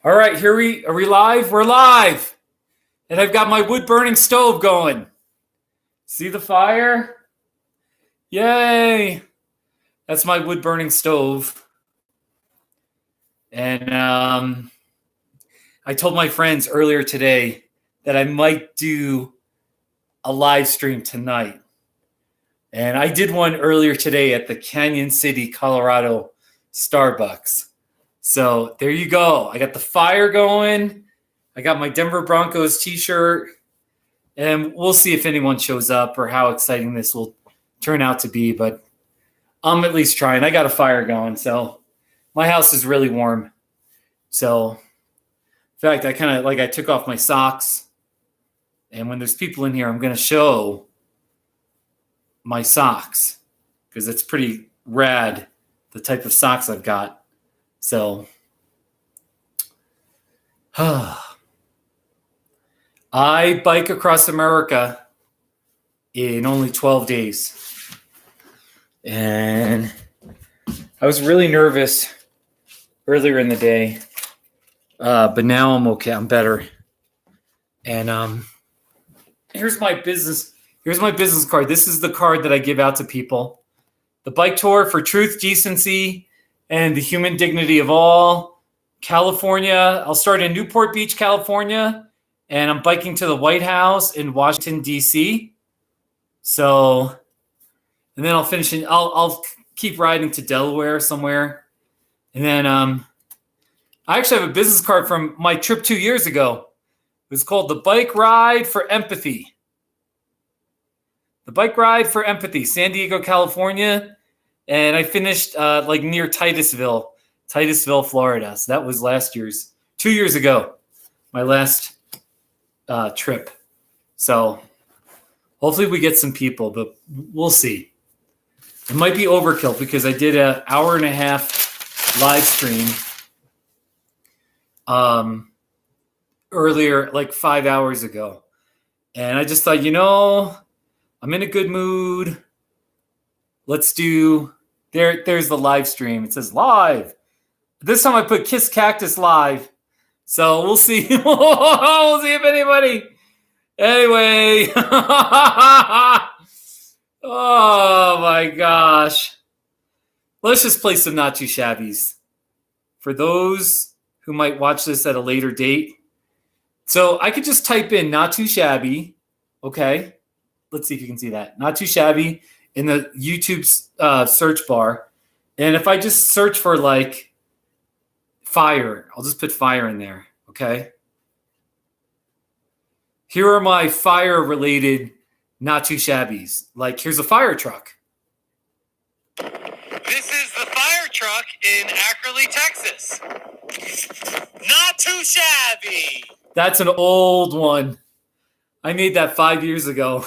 All right, are we live? We're live. And I've got my wood burning stove going. See the fire? Yay. That's my wood burning stove. And I told my friends earlier today that I might do a live stream tonight. And I did one earlier today at the Canyon City, Colorado Starbucks. So there you go. I got the fire going. I got my Denver Broncos t-shirt. And we'll see if anyone shows up or how exciting this will turn out to be. But I'm at least trying. I got a fire going. So my house is really warm. So in fact, I took off my socks. And when there's people in here, I'm going to show my socks because it's pretty rad, the type of socks I've got. So, I bike across America in only 12 days. And I was really nervous earlier in the day, but now I'm okay. I'm better. And here's my business card. This is the card that I give out to people. The bike tour for truth, decency, and the human dignity of all. California. I'll start in Newport Beach, California, and I'm biking to the White House in Washington, D.C. So, and then I'll finish I'll keep riding to Delaware somewhere. And then I actually have a business card from my trip 2 years ago. It was called the Bike Ride for Empathy. The Bike Ride for Empathy, San Diego, California. And I finished near Titusville, Florida. So that was 2 years ago, my last trip. So hopefully we get some people, but we'll see. It might be overkill because I did an hour and a half live stream earlier, like 5 hours ago. And I just thought, I'm in a good mood. Let's do, there's the live stream. It says live. This time I put Kiss Cactus live. So we'll see. We'll see if anybody. Anyway. Oh my gosh. Let's just play some Not Too Shabbies. For those who might watch this at a later date. So I could just type in Not Too Shabby. Okay. Let's see if you can see that. Not Too Shabby in the YouTube search bar. And if I just search for fire, I'll just put fire in there. Okay. Here are my fire related Not Too Shabbies. Here's a fire truck. This is the fire truck in Ackerley, Texas. Not too shabby. That's an old one. I made that 5 years ago.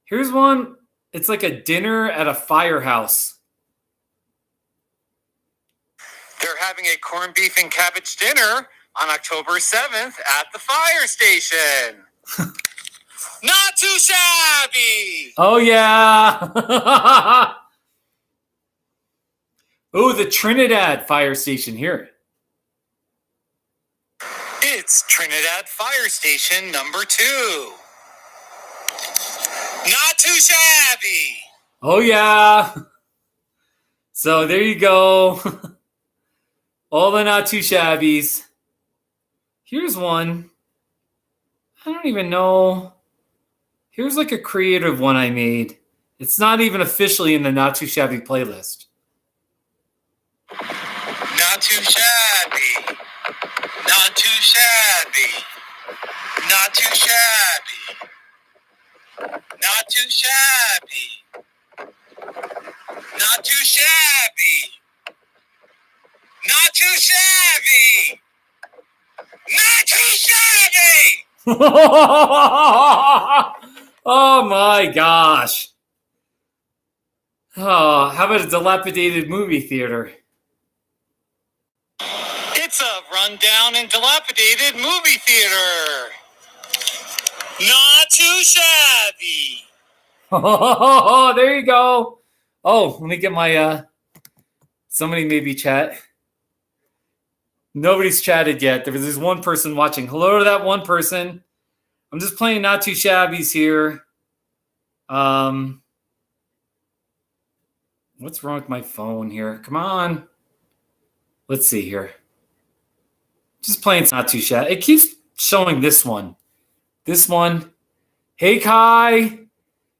Here's one. It's like a dinner at a firehouse. They're having a corned beef and cabbage dinner on October 7th at the fire station. Not too shabby. Oh, yeah. Oh, the Trinidad fire station here. It's Trinidad Fire Station number 2. Not too shabby. Oh, yeah. So there you go. All the Not Too Shabbies. Here's one. I don't even know. Here's a creative one I made. It's not even officially in the Not Too Shabby playlist. Not too shabby. Not too shabby. Not too shabby. Not too shabby. Not too shabby. Not too shabby. Not too shabby. Oh my gosh. Oh, how about a dilapidated movie theater? It's a rundown and dilapidated movie theater. Not too shabby. Oh, there you go. Oh, let me get my somebody maybe chat. Nobody's chatted yet. There's one person watching. Hello to that one person. I'm just playing Not Too Shabby's here. What's wrong with my phone here? Come on. Let's see here. Just playing Not Too Shabby. It keeps showing this one. This one. Hey, Kai.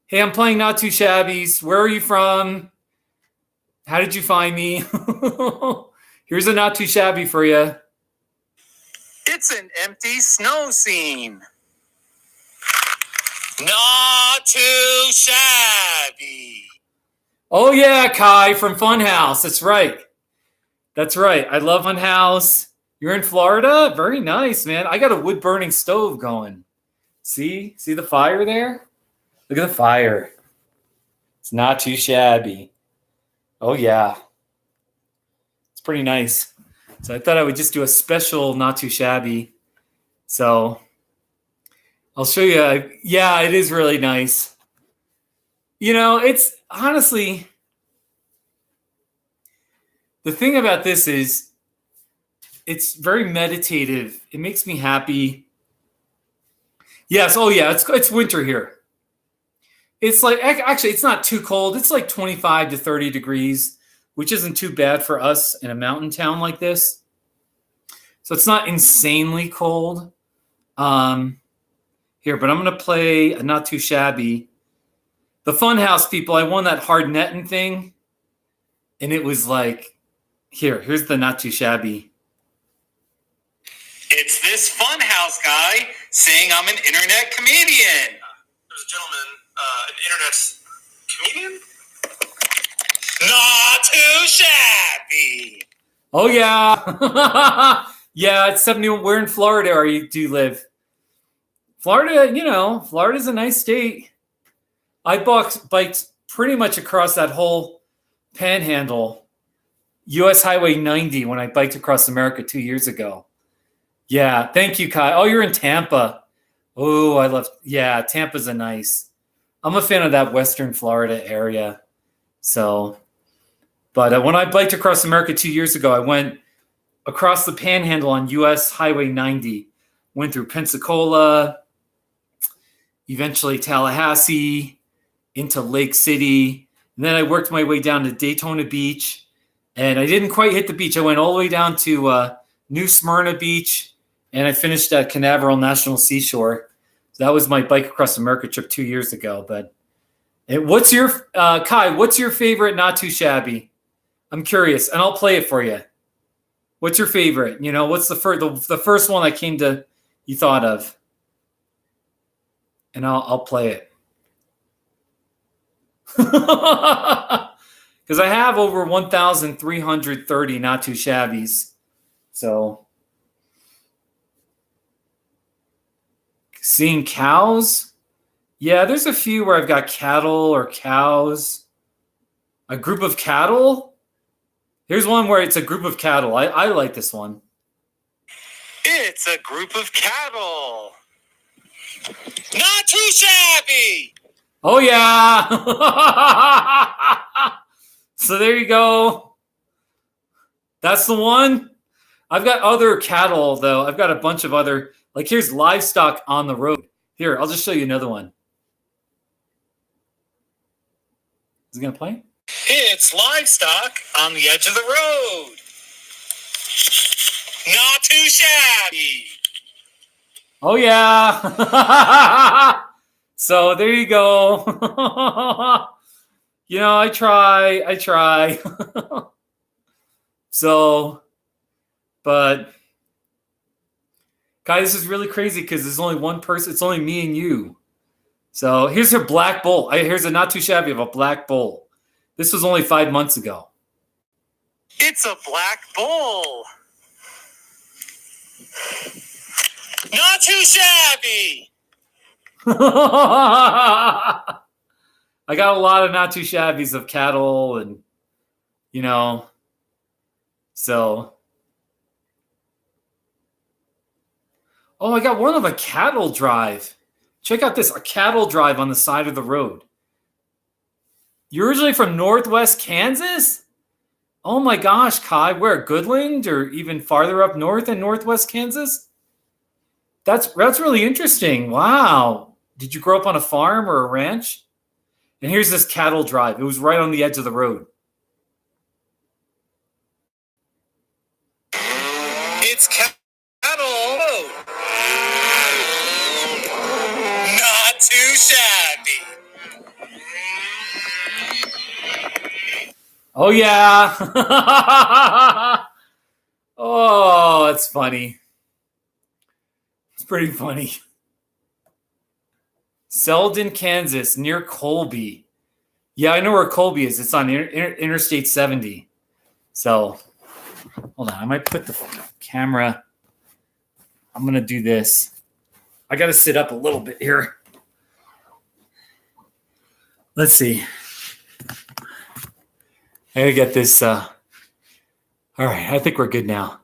Hey, I'm playing Not Too Shabby's. Where are you from? How did you find me? Here's a Not Too Shabby for you. It's an empty snow scene. Not too shabby. Oh, yeah, Kai from Funhouse. That's right. That's right. I love Funhouse. You're in Florida? Very nice, man. I got a wood-burning stove going. See? See the fire there? Look at the fire. It's not too shabby. Oh, yeah. It's pretty nice. So I thought I would just do a special Not Too Shabby. So I'll show you. Yeah, it is really nice. You know, it's honestly, the thing about this is it's very meditative. It makes me happy. Yes. Oh, yeah. It's winter here. It's like, actually, it's not too cold. It's like 25 to 30 degrees, which isn't too bad for us in a mountain town like this. So it's not insanely cold. Here, but I'm going to play a Not Too Shabby. The Funhouse people, I won that hard netting thing. And it was like, here's the Not Too Shabby. It's this Funhouse guy saying I'm an internet comedian. There's a gentleman, an internet comedian? Not too shabby. Oh, yeah. Yeah, it's 71. Where in Florida do you live? Florida, you know, Florida's a nice state. I biked pretty much across that whole panhandle, U.S. Highway 90, when I biked across America 2 years ago. Yeah, thank you, Kai. Oh, you're in Tampa. Oh, I love, yeah, Tampa's a nice. I'm a fan of that Western Florida area. So, but when I biked across America 2 years ago, I went across the panhandle on U.S. Highway 90, went through Pensacola, eventually Tallahassee, into Lake City. And then I worked my way down to Daytona Beach. And I didn't quite hit the beach. I went all the way down to New Smyrna Beach. And I finished at Canaveral National Seashore. So that was my bike across America trip 2 years ago. But what's your, Kai, what's your favorite Not Too Shabby? I'm curious. And I'll play it for you. What's your favorite? You know, what's the first one that you thought of? And I'll play it. Because I have over 1,330 Not Too Shabbies. So, seeing cows? Yeah, there's a few where I've got cattle or cows. A group of cattle? Here's one where it's a group of cattle. I like this one. It's a group of cattle. Not too shabby. Oh, yeah. So there you go. That's the one. I've got other cattle, though. I've got a bunch of other, like here's livestock on the road. Here, I'll just show you another one. Is it going to play? It's livestock on the edge of the road. Not too shabby. Oh, yeah. So there you go. You know, I try. So, but, guys, this is really crazy because there's only one person. It's only me and you. So here's a black bull. Here's a Not Too Shabby of a black bull. This was only 5 months ago. It's a black bull. Not too shabby. I got a lot of Not Too Shabbies of cattle and, you know, so. Oh, I got one of a cattle drive. Check out this, a cattle drive on the side of the road. You're originally from Northwest Kansas? Oh my gosh, Kai, where? Goodland or even farther up north in northwest Kansas? That's really interesting. Wow. Did you grow up on a farm or a ranch? And here's this cattle drive. It was right on the edge of the road. It's cattle. Not too shabby. Oh, yeah. Oh, that's funny. It's pretty funny. Selden, Kansas, near Colby. Yeah, I know where Colby is. It's on Interstate 70. So, hold on. I might put the camera. I'm going to do this. I got to sit up a little bit here. Let's see. I got to get this. All right. I think we're good now.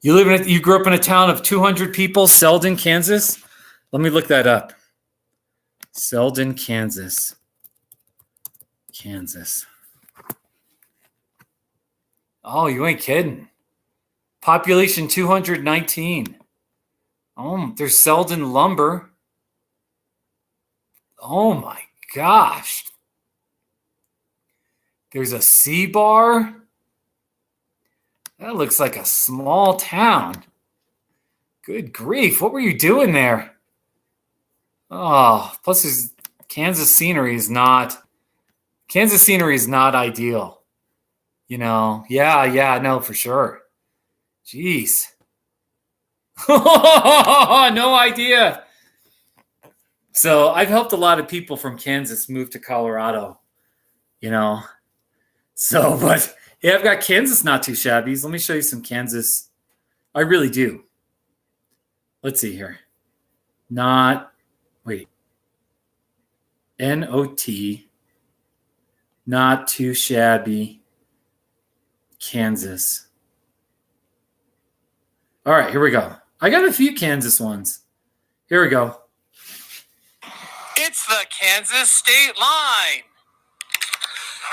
You grew up in a town of 200 people, Selden, Kansas? Let me look that up. Selden, Kansas. Kansas. Oh, you ain't kidding. Population 219. Oh, there's Selden Lumber. Oh my gosh. There's a C bar. That looks like a small town. Good grief. What were you doing there? Oh, plus Kansas scenery is not ideal. You know, yeah, no, for sure. Jeez. No idea. So I've helped a lot of people from Kansas move to Colorado, you know. So, but yeah, I've got Kansas not too shabby. Let me show you some Kansas. I really do. Let's see here. N-O-T, not too shabby, Kansas. All right, here we go. I got a few Kansas ones. Here we go. It's the Kansas state line.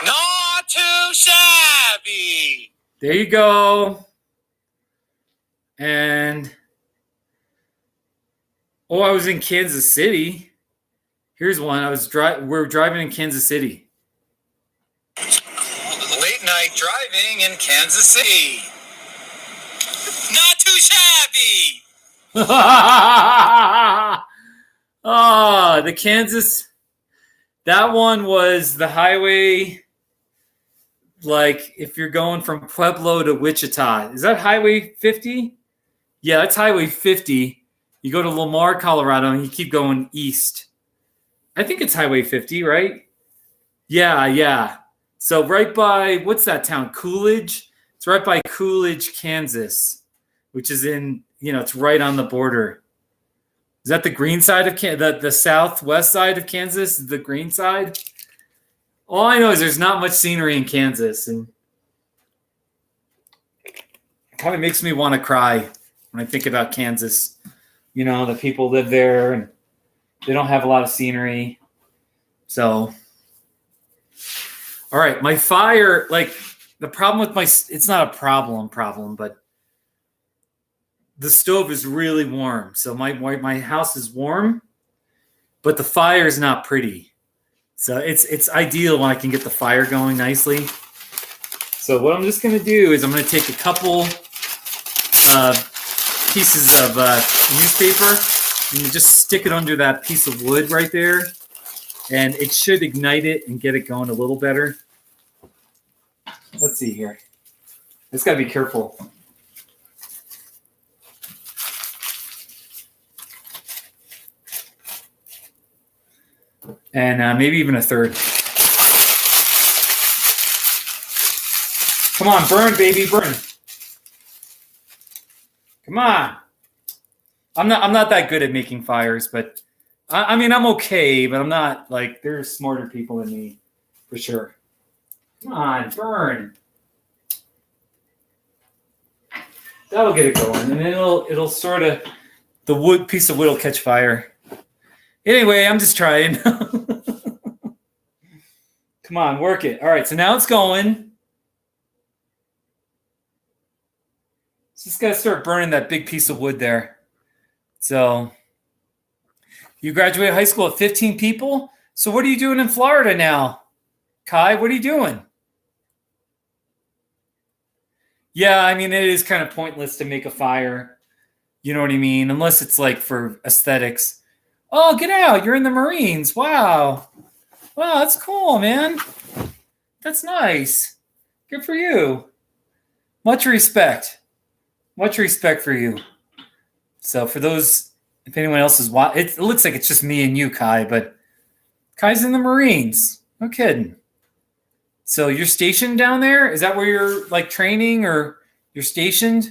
Not too shabby. There you go. And, I was in Kansas City. Here's one. We're driving in Kansas City. Late night driving in Kansas City. Not too shabby. Oh, the Kansas. That one was the highway. Like if you're going from Pueblo to Wichita. Is that Highway 50? Yeah, that's Highway 50. You go to Lamar, Colorado, and you keep going east. I think it's Highway 50, right? Yeah. So right by, what's that town? Coolidge? It's right by Coolidge, Kansas, which is in, it's right on the border. Is that the green side of the southwest side of Kansas? The green side? All I know is there's not much scenery in Kansas, and it kind of makes me want to cry when I think about Kansas. The people live there, and they don't have a lot of scenery. So, all right, my fire, like the problem with it's not a problem, but the stove is really warm. So my house is warm, but the fire is not pretty. So it's ideal when I can get the fire going nicely. So what I'm just going to do is I'm going to take a couple pieces of newspaper and you just stick it under that piece of wood right there. And it should ignite it and get it going a little better. Let's see here. Just got to be careful. And maybe even a third. Come on, burn, baby, burn. Come on. I'm not that good at making fires, but I'm okay, but I'm not like there's smarter people than me, for sure. Come on, burn. That'll get it going, and then it'll sort of the piece of wood will catch fire. Anyway, I'm just trying. Come on, work it. All right, so now it's going. Just got to start burning that big piece of wood there. So you graduated high school at 15 people. So what are you doing in Florida now? Kai, what are you doing? Yeah, I mean, it is kind of pointless to make a fire. You know what I mean? Unless it's like for aesthetics. Oh, get out. You're in the Marines. Wow. Wow, that's cool, man. That's nice. Good for you. Much respect. Much respect for you. So for those, if anyone else is watching, it looks like it's just me and you, Kai, but Kai's in the Marines. No kidding. So you're stationed down there? Is that where you're like training, or you're stationed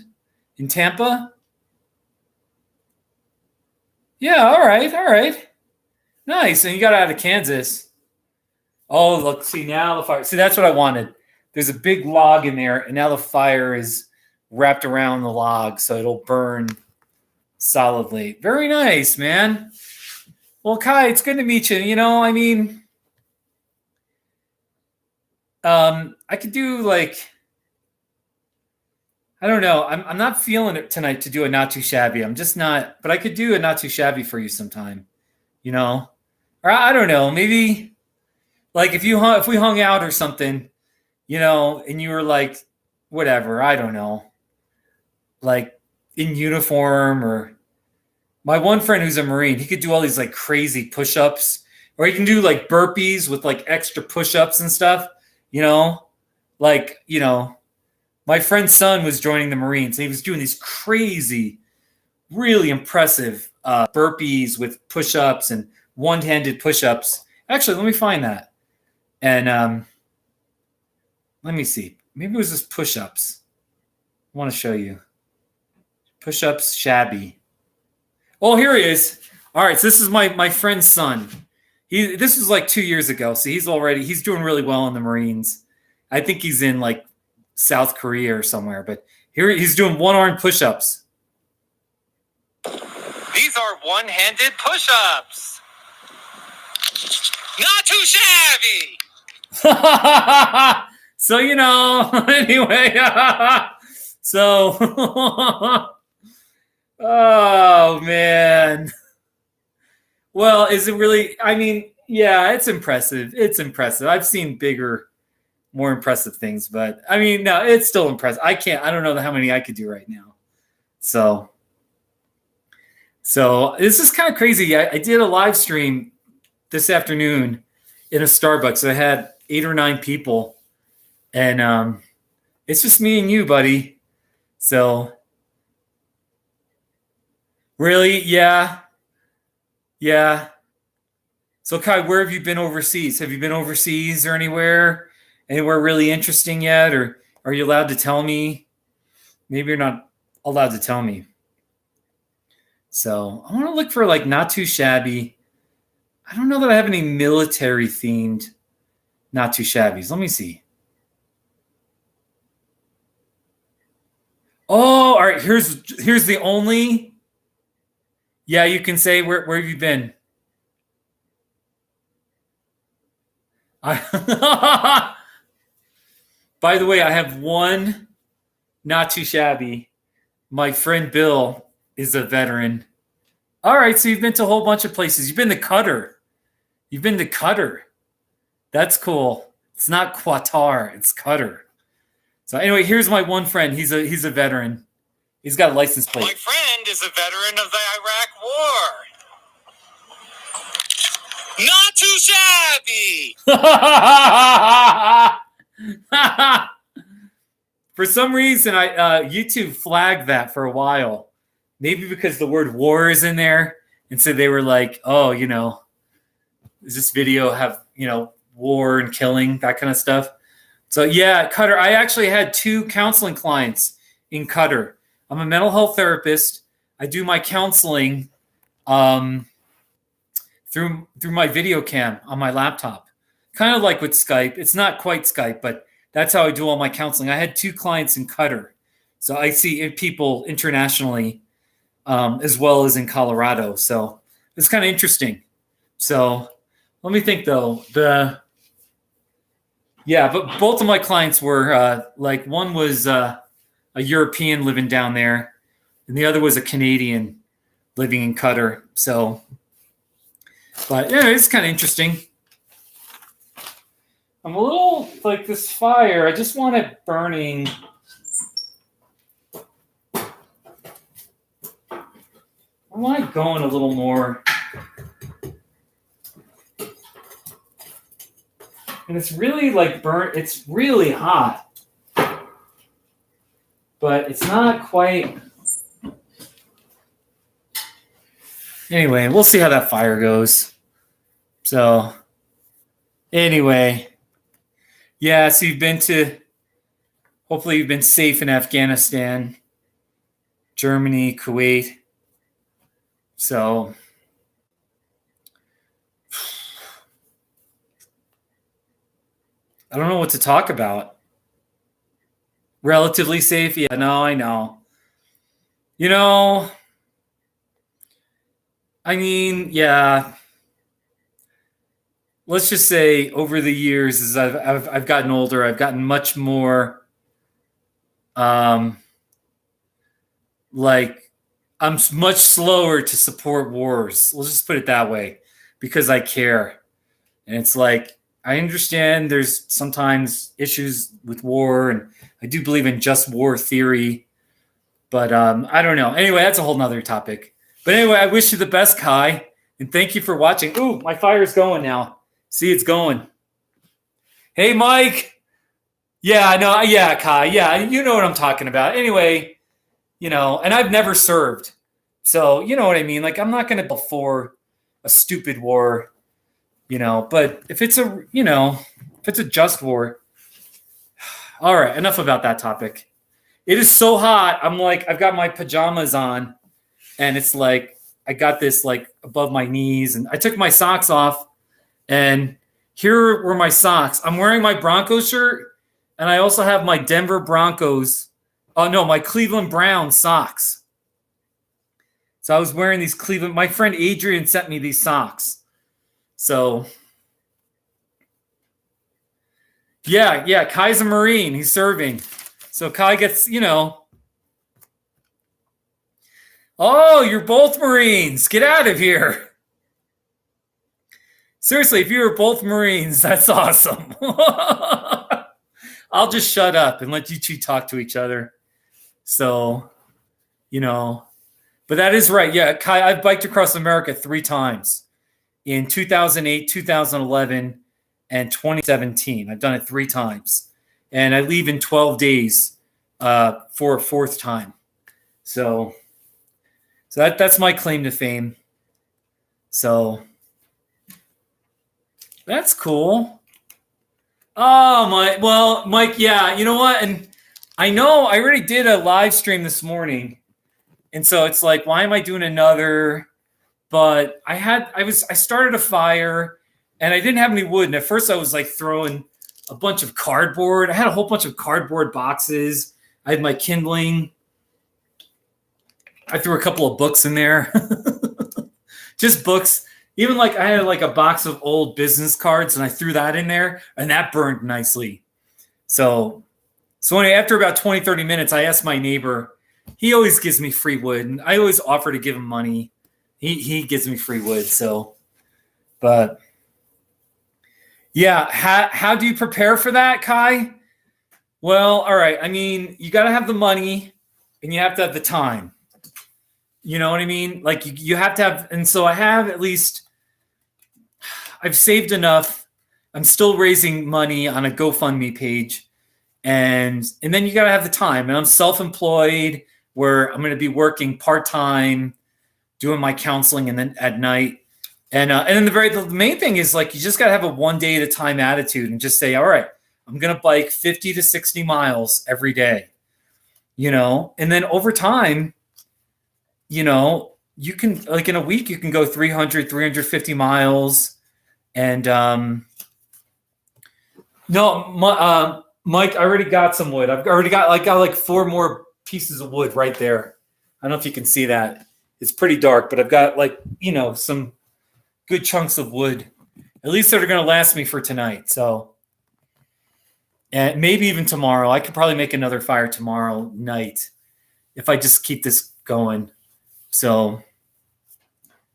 in Tampa? Yeah, all right, all right. Nice. And you got out of Kansas. Oh, look, see now the fire. See, that's what I wanted. There's a big log in there, and now the fire is wrapped around the log, so it'll burn solidly. Very nice, man. Well, Kai, it's good to meet you. You know, I mean, I could do like, I don't know. I'm not feeling it tonight to do a not too shabby. I'm just not, but I could do a not too shabby for you sometime, you know, or I don't know, maybe like if we hung out or something, you know, and you were like, whatever, I don't know, like in uniform, or my one friend who's a Marine, he could do all these like crazy push-ups, or he can do like burpees with like extra push-ups and stuff, you know, like, you know, my friend's son was joining the Marines, and he was doing these crazy, really impressive burpees with push-ups and one-handed push-ups. Actually, let me find that. And let me see. Maybe it was just push-ups. I want to show you. Push-ups shabby. Oh, here he is. All right, so this is my friend's son. This was like 2 years ago, so he's doing really well in the Marines. I think he's in like South Korea or somewhere, but here he's doing one-arm push-ups. These are one-handed push-ups. Not too shabby. So, you know, anyway, so, oh, man. Well, is it really, I mean, yeah, it's impressive. It's impressive. I've seen bigger, more impressive things, but I mean, no, it's still impressive. I don't know how many I could do right now. So this is kind of crazy. I did a live stream this afternoon in a Starbucks. I had 8 or 9 people, and it's just me and you, buddy. So really, yeah. So Kai, where have you been overseas? Have you been overseas or anywhere really interesting yet, or are you allowed to tell me? Maybe you're not allowed to tell me. So I want to look for like not too shabby. I don't know that I have any military themed not too shabbies. Let me see. Oh, all right. Here's the only. Yeah, you can say where have you been? By the way, I have one not too shabby. My friend Bill is a veteran. All right, so you've been to a whole bunch of places. You've been to Qatar. That's cool. It's not Qatar, it's Qatar. So anyway, here's my one friend. He's a veteran. He's got a license plate. My friend is a veteran of the Iraq War. Not too shabby. For some reason, YouTube flagged that for a while. Maybe because the word war is in there, and so they were like, "Oh, you know, does this video have, you know, war and killing, that kind of stuff?" So yeah, Qatar. I actually had 2 counseling clients in Qatar. I'm a mental health therapist. I do my counseling through my video cam on my laptop, kind of like with Skype. It's not quite Skype, but that's how I do all my counseling. I had 2 clients in Qatar, so I see people internationally as well as in Colorado. So it's kind of interesting. So let me think though. But both of my clients were like, one was a a European living down there, and the other was a Canadian living in Qatar. So, but yeah, it's kind of interesting. I'm a little like this fire. I just want it burning. I want it going a little more. And it's really like burnt. It's really hot. But it's not quite. Anyway, we'll see how that fire goes. So, anyway. Yeah, so hopefully you've been safe in Afghanistan, Germany, Kuwait. So, I don't know what to talk about. Relatively safe? Yeah, no, I know. I mean, yeah. Let's just say over the years, as I've gotten older, I've gotten much more, like I'm much slower to support wars. Let's just put it that way, because I care, and it's like I understand there's sometimes issues with war, and I do believe in just war theory, but I don't know. Anyway, that's a whole nother topic. But anyway, I wish you the best, Kai, and thank you for watching. Ooh, my fire's going now. See, it's going. Hey, Mike. Yeah, I know. Yeah, Kai. Yeah, you know what I'm talking about. Anyway, and I've never served. So, you know what I mean? Like, I'm not going to before a stupid war, but if it's a just war. All right, enough about that topic. It is so hot. I'm like, I've got my pajamas on, and it's like, I got this like above my knees, and I took my socks off. And here were my socks. I'm wearing my Broncos shirt, and I also have my Denver Broncos. Oh, no, my Cleveland Browns socks. So I was wearing these Cleveland. My friend Adrian sent me these socks. So, yeah, Kai's a Marine. He's serving. So Kai gets, Oh, you're both Marines. Get out of here. Seriously, if you were both Marines, that's awesome. I'll just shut up and let you two talk to each other. So, but that is right. Yeah, Kai, I've biked across America 3 times in 2008, 2011, and 2017. I've done it 3 times. And I leave in 12 days for a 4th time. So that's my claim to fame. So that's cool. Oh, Mike, yeah, you know what? And I know I already did a live stream this morning. And so it's like, why am I doing another? But I started a fire, and I didn't have any wood. And at first I was like throwing a bunch of cardboard. I had a whole bunch of cardboard boxes. I had my kindling. I threw a couple of books in there. Just books. Even like I had like a box of old business cards, and I threw that in there, and that burned nicely. So anyway, after about 20, 30 minutes, I asked my neighbor. He always gives me free wood, and I always offer to give him money. He gives me free wood. So, but yeah, how do you prepare for that, Kai? Well, all right. I mean, you got to have the money, and you have to have the time. You know what I mean? Like you have to have, and so I have at least. I've saved enough. I'm still raising money on a GoFundMe page. And then you got to have the time. And I'm self-employed where I'm going to be working part-time, doing my counseling and then at night. And then the main thing is like, you just got to have a one day at a time attitude and just say, all right, I'm going to bike 50 to 60 miles every day, and then over time, you can like in a week, you can go 300, 350 miles. And Mike, I already got some wood. I've already got like 4 more pieces of wood right there. I don't know if you can see that. It's pretty dark, but I've got like, some good chunks of wood. At least that are going to last me for tonight. So and maybe even tomorrow. I could probably make another fire tomorrow night if I just keep this going. So,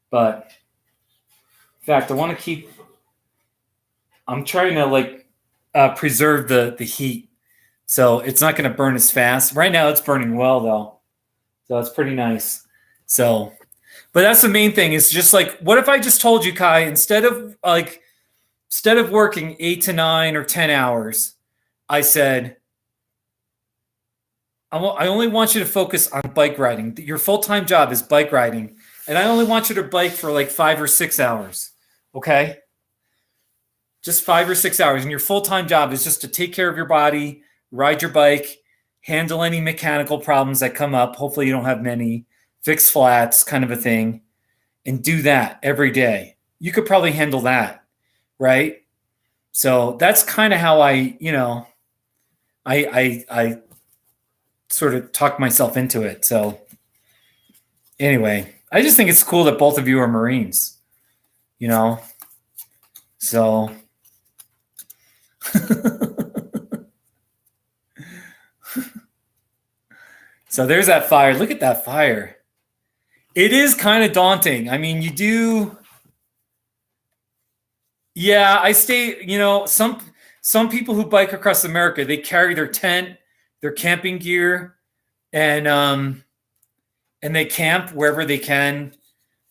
but in fact, I'm trying to like preserve the heat. So it's not going to burn as fast. Right now it's burning well though. So it's pretty nice. So, but that's the main thing is just like, what if I just told you, Kai, instead of working 8 to 9 or 10 hours, I said, I only want you to focus on bike riding. Your full-time job is bike riding. And I only want you to bike for like 5 or 6 hours. Okay? Just 5 or 6 hours. And your full-time job is just to take care of your body, ride your bike, handle any mechanical problems that come up. Hopefully you don't have many. Fix flats, kind of a thing. And do that every day. You could probably handle that, right? So that's kind of how I sort of talk myself into it. So anyway, I just think it's cool that both of you are Marines, so so there's that fire. Look at that fire. It is kind of daunting. I mean, yeah, I stay, some people who bike across America, they carry their tent, their camping gear, and they camp wherever they can,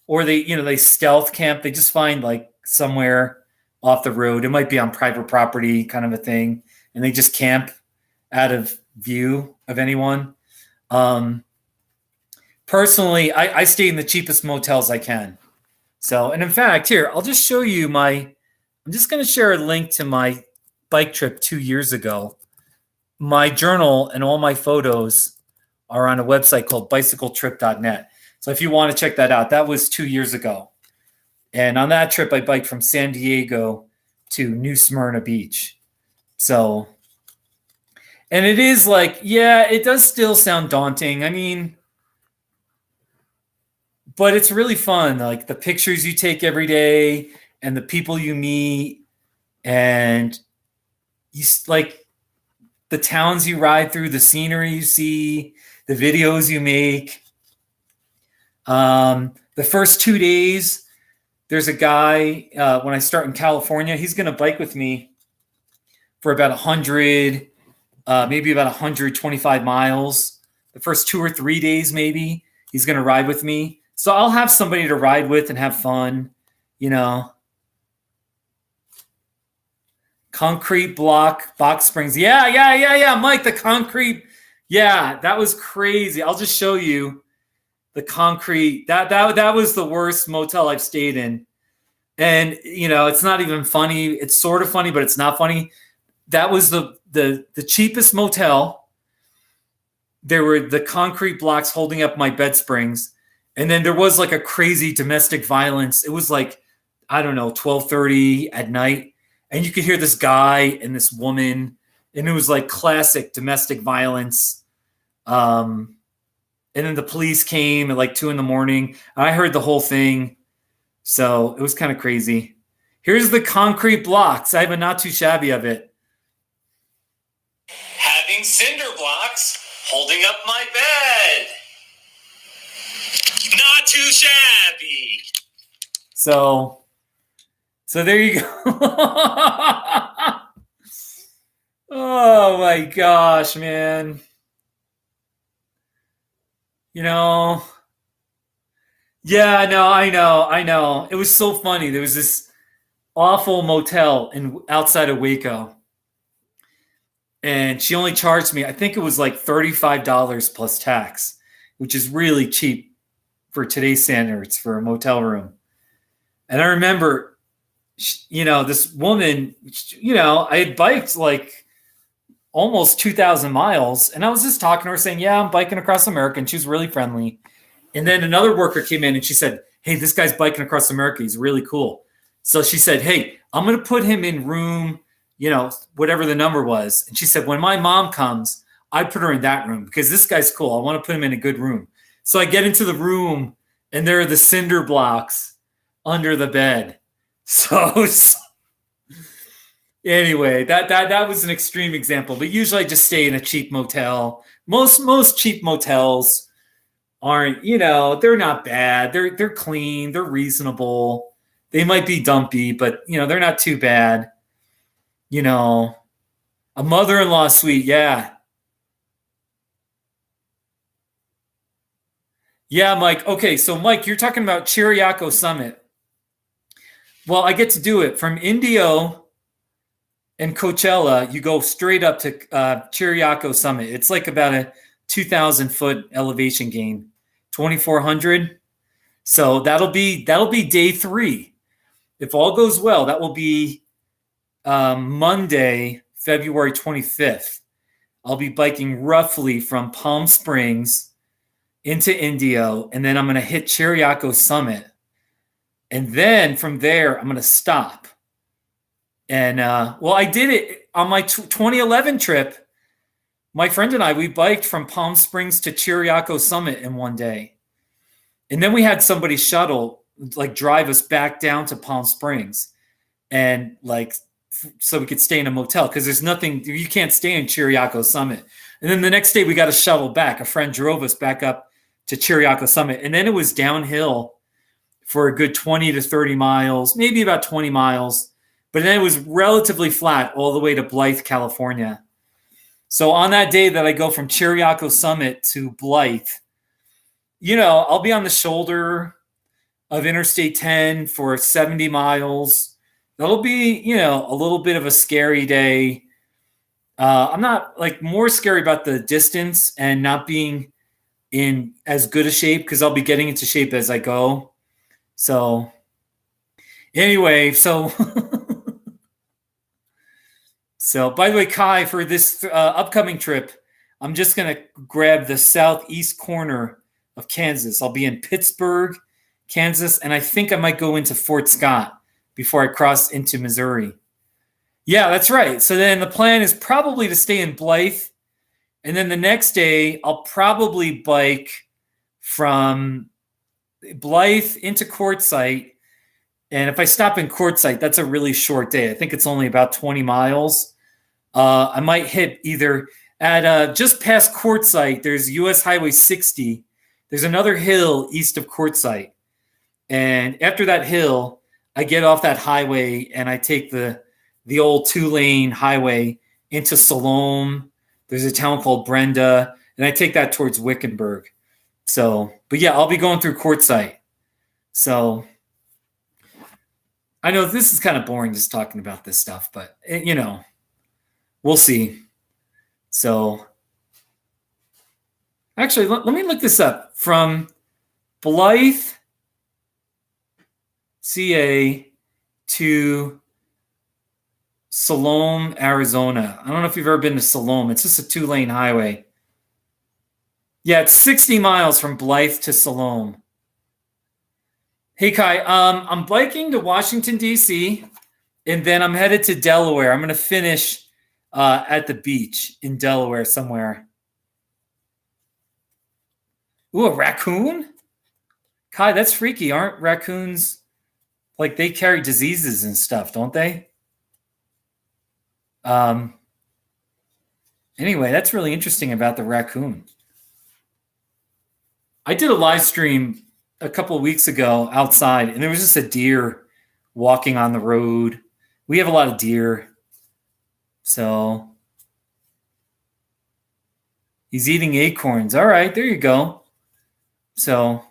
or they stealth camp. They just find like somewhere off the road. It might be on private property, kind of a thing, and they just camp out of view of anyone. Personally, I stay in the cheapest motels I can. So, and in fact, here, I'll just show you I'm just going to share a link to my bike trip 2 years ago. My journal and all my photos are on a website called bicycletrip.net. So if you want to check that out, that was 2 years ago. And on that trip, I biked from San Diego to New Smyrna Beach. So, and it is like, yeah, it does still sound daunting. I mean, but it's really fun. Like the pictures you take every day and the people you meet and you like the towns you ride through, the scenery you see, the videos you make. The first 2 days, there's a guy, when I start in California, he's going to bike with me for about 100, maybe about 125 miles. The first 2 or 3 days, maybe, he's going to ride with me. So I'll have somebody to ride with and have fun, Concrete block, box springs. Yeah. Mike, the concrete. Yeah, that was crazy. I'll just show you the concrete. That was the worst motel I've stayed in. And, it's not even funny. It's sort of funny, but it's not funny. That was the cheapest motel. There were the concrete blocks holding up my bed springs. And then there was like a crazy domestic violence. It was like, I don't know, 12:30 at night. And you could hear this guy and this woman. And it was like classic domestic violence. And then the police came at like 2 a.m. And I heard the whole thing. So it was kind of crazy. Here's the concrete blocks. I have a not too shabby of it. Having cinder blocks holding up my bed. Not too shabby. So there you go. Oh my gosh, man. Yeah, no, I know. It was so funny. There was this awful motel outside of Waco. And she only charged me, I think it was like $35 plus tax, which is really cheap for today's standards for a motel room. And I remember, this woman, I had biked like almost 2,000 miles. And I was just talking to her saying, yeah, I'm biking across America. And she was really friendly. And then another worker came in and she said, hey, this guy's biking across America. He's really cool. So she said, hey, I'm going to put him in room, whatever the number was. And she said, when my mom comes, I put her in that room because this guy's cool. I want to put him in a good room. So I get into the room and there are the cinder blocks under the bed. So Anyway, that was an extreme example, but usually I just stay in a cheap motel. Most cheap motels aren't, they're not bad. They're clean, they're reasonable. They might be dumpy, but they're not too bad. You know, a mother-in-law suite, yeah. Yeah, Mike. Okay, so Mike, you're talking about Chiriaco Summit. Well, I get to do it from Indio and Coachella. You go straight up to Chiriaco Summit. It's like about a 2,000-foot elevation gain, 2,400. So that'll be day 3. If all goes well, that will be Monday, February 25th. I'll be biking roughly from Palm Springs into Indio, and then I'm going to hit Chiriaco Summit. And then from there, I'm going to stop. And, I did it on my 2011 trip. My friend and I, we biked from Palm Springs to Chiriaco Summit in one day. And then we had somebody shuttle, drive us back down to Palm Springs. And, so we could stay in a motel because there's nothing, you can't stay in Chiriaco Summit. And then the next day we got a shuttle back. A friend drove us back up to Chiriaco Summit. And then it was downhill for a good 20 to 30 miles, maybe about 20 miles. But then it was relatively flat all the way to Blythe, California. So on that day that I go from Chiriaco Summit to Blythe, I'll be on the shoulder of Interstate 10 for 70 miles. That'll be, a little bit of a scary day. I'm not more scary about the distance and not being in as good a shape because I'll be getting into shape as I go. So anyway, so by the way, Kai, for this upcoming trip, I'm just going to grab the southeast corner of Kansas. I'll be in Pittsburgh, Kansas, and I think I might go into Fort Scott before I cross into Missouri. Yeah, that's right. So then the plan is probably to stay in Blythe, and then the next day I'll probably bike from Blythe into Quartzsite. And if I stop in Quartzsite, that's a really short day. I think it's only about 20 miles. I might hit either at just past Quartzsite, there's US Highway 60. There's another hill east of Quartzsite. And after that hill, I get off that highway and I take the old 2-lane highway into Salome. There's a town called Brenda, and I take that towards Wickenburg. So, but yeah, I'll be going through Quartzsite. So I know this is kind of boring just talking about this stuff, but we'll see. So actually, let me look this up. From Blythe, CA to Salome, Arizona. I don't know if you've ever been to Salome. It's just a 2-lane highway. Yeah, it's 60 miles from Blythe to Salome. Hey, Kai, I'm biking to Washington, D.C., and then I'm headed to Delaware. I'm going to finish at the beach in Delaware somewhere. Ooh, a raccoon? Kai, that's freaky. Aren't raccoons, they carry diseases and stuff, don't they? Anyway, that's really interesting about the raccoon. I did a live stream a couple of weeks ago outside, and there was just a deer walking on the road. We have a lot of deer. So he's eating acorns. All right, there you go. So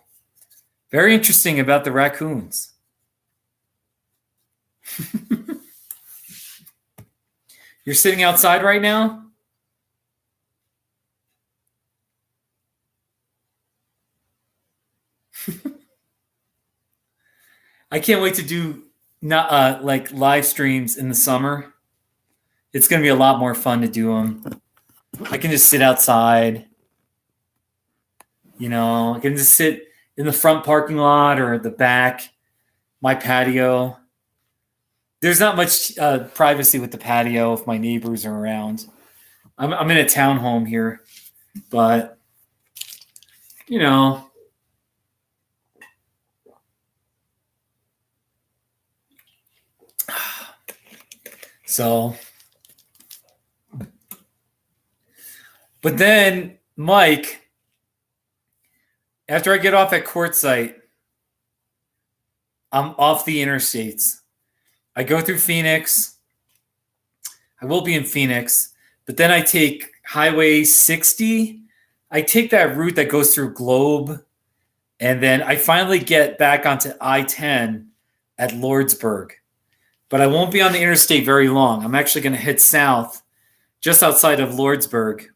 very interesting about the raccoons. You're sitting outside right now? I can't wait to do live streams in the summer. It's going to be a lot more fun to do them. I can just sit outside. I can just sit in the front parking lot or the back, my patio. There's not much privacy with the patio if my neighbors are around. I'm in a townhome here, but So, but then Mike, after I get off at Quartzsite, I'm off the interstates. I go through Phoenix. I will be in Phoenix, but then I take Highway 60. I take that route that goes through Globe, and then I finally get back onto I-10 at Lordsburg. But I won't be on the interstate very long. I'm actually going to head south just outside of Lordsburg.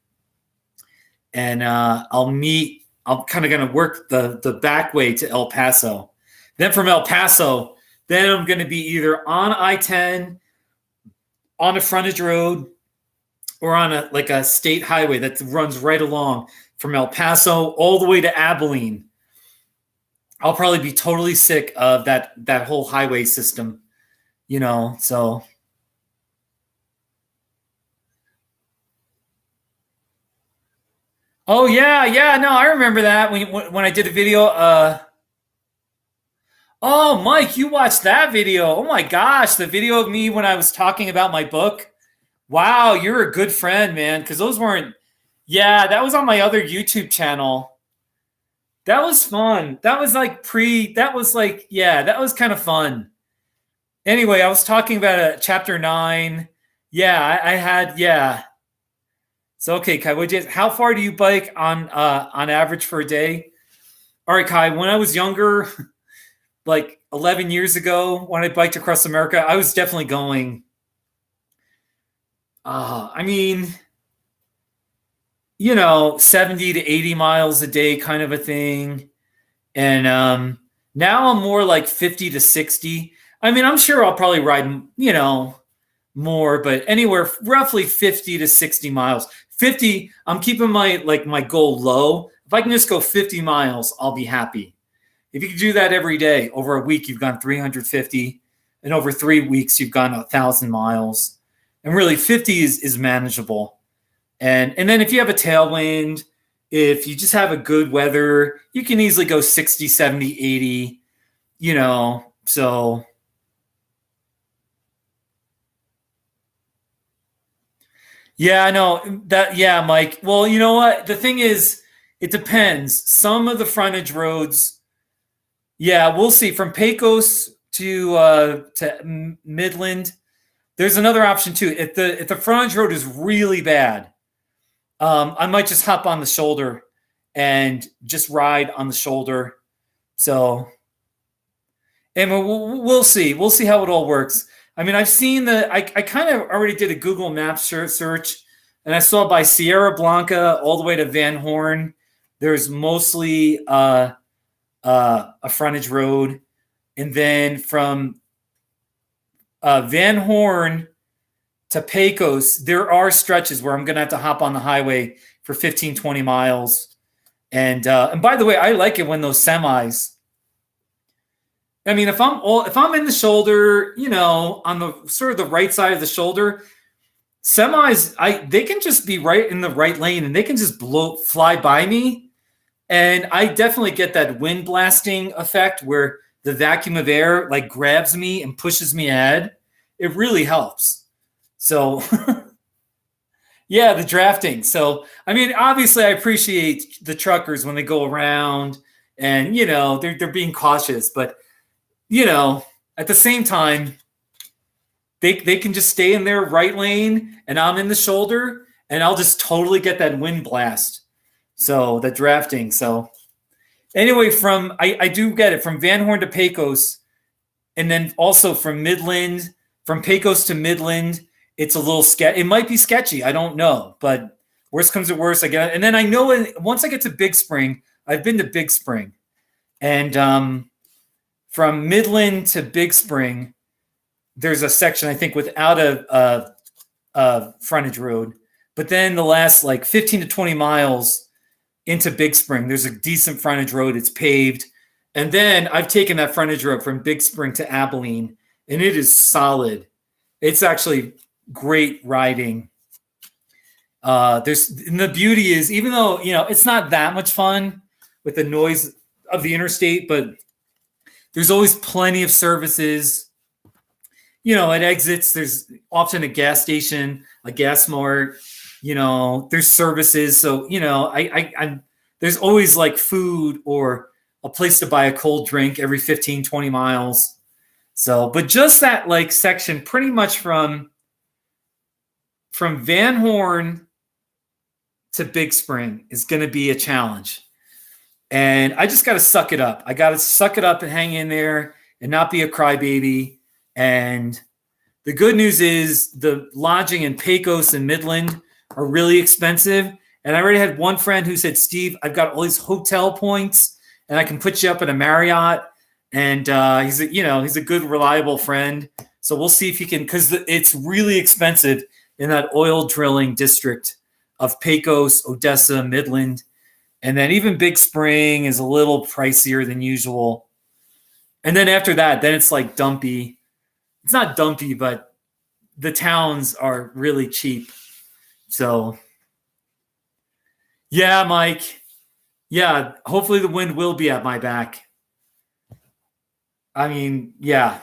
And I'm kind of going to work the back way to El Paso. Then from El Paso, then I'm going to be either on I-10, on a frontage road, or on a state highway that runs right along from El Paso all the way to Abilene. I'll probably be totally sick of that whole highway system, so. Oh, yeah, no, I remember that when I did a video. Oh, Mike, you watched that video. Oh, my gosh, the video of me when I was talking about my book. Wow, you're a good friend, man, because those weren't – yeah, that was on my other YouTube channel. That was fun. That was that was kind of fun. Anyway, I was talking about chapter 9. Yeah, I had – yeah. So, okay, Kai, how far do you bike on average for a day? All right, Kai, when I was younger – like 11 years ago when I biked across America, I was definitely going, 70 to 80 miles a day kind of a thing. And now I'm more like 50 to 60. I'm sure I'll probably ride, more, but anywhere roughly 50 to 60 miles. 50, I'm keeping my goal low. If I can just go 50 miles, I'll be happy. If you can do that every day, over a week, you've gone 350. And over 3 weeks, you've gone 1,000 miles. And really, 50 is manageable. And then if you have a tailwind, if you just have a good weather, you can easily go 60, 70, 80, so. Yeah, I know that. Yeah, Mike. Well, you know what? The thing is, it depends. Some of the frontage roads, yeah, we'll see. From Pecos to Midland, there's another option too. If the frontage road is really bad, I might just hop on the shoulder and just ride on the shoulder. So, and we'll see. We'll see how it all works. I've seen I kind of already did a Google Maps search, and I saw by Sierra Blanca all the way to Van Horn, there's mostly a frontage road. And then from Van Horn to Pecos, there are stretches where I'm going to have to hop on the highway for 15, 20 miles. And by the way, I like it when those semis, if I'm in the shoulder, on the sort of the right side of the shoulder, semis, they can just be right in the right lane and they can just fly by me. And I definitely get that wind blasting effect where the vacuum of air grabs me and pushes me ahead. It really helps. So, yeah, the drafting. So, obviously I appreciate the truckers when they go around and, they're being cautious, but at the same time, they can just stay in their right lane and I'm in the shoulder and I'll just totally get that wind blast. So the drafting. So anyway, I do get it from Van Horn to Pecos, and then also from Pecos to Midland. It's a little sketchy. It might be sketchy. I don't know, but worst comes to worst, I get it. And then I know once I get to Big Spring, I've been to Big Spring, and from Midland to Big Spring, there's a section I think without a frontage road, but then the last 15 to 20 miles into Big Spring, there's a decent frontage road. It's paved. And then I've taken that frontage road from Big Spring to Abilene, and it is solid. It's actually great riding. And the beauty is, even though, it's not that much fun with the noise of the interstate, but there's always plenty of services. at exits, there's often a gas station, a gas mart, there's services. So, I'm there's always like food or a place to buy a cold drink every 15, 20 miles. So, but just that like section pretty much from Van Horn to Big Spring is going to be a challenge. And I just got to suck it up. I got to suck it up and hang in there and not be a crybaby. And the good news is the lodging in Pecos and Midland are really expensive. And I already had one friend who said, Steve, I've got all these hotel points and I can put you up at a Marriott. And he's a good, reliable friend. So we'll see if he can, because it's really expensive in that oil drilling district of Pecos, Odessa, Midland. And then even Big Spring is a little pricier than usual. And then after that, then it's like dumpy. It's not dumpy, but the towns are really cheap. So, yeah, Mike. Yeah, hopefully the wind will be at my back. I mean, yeah.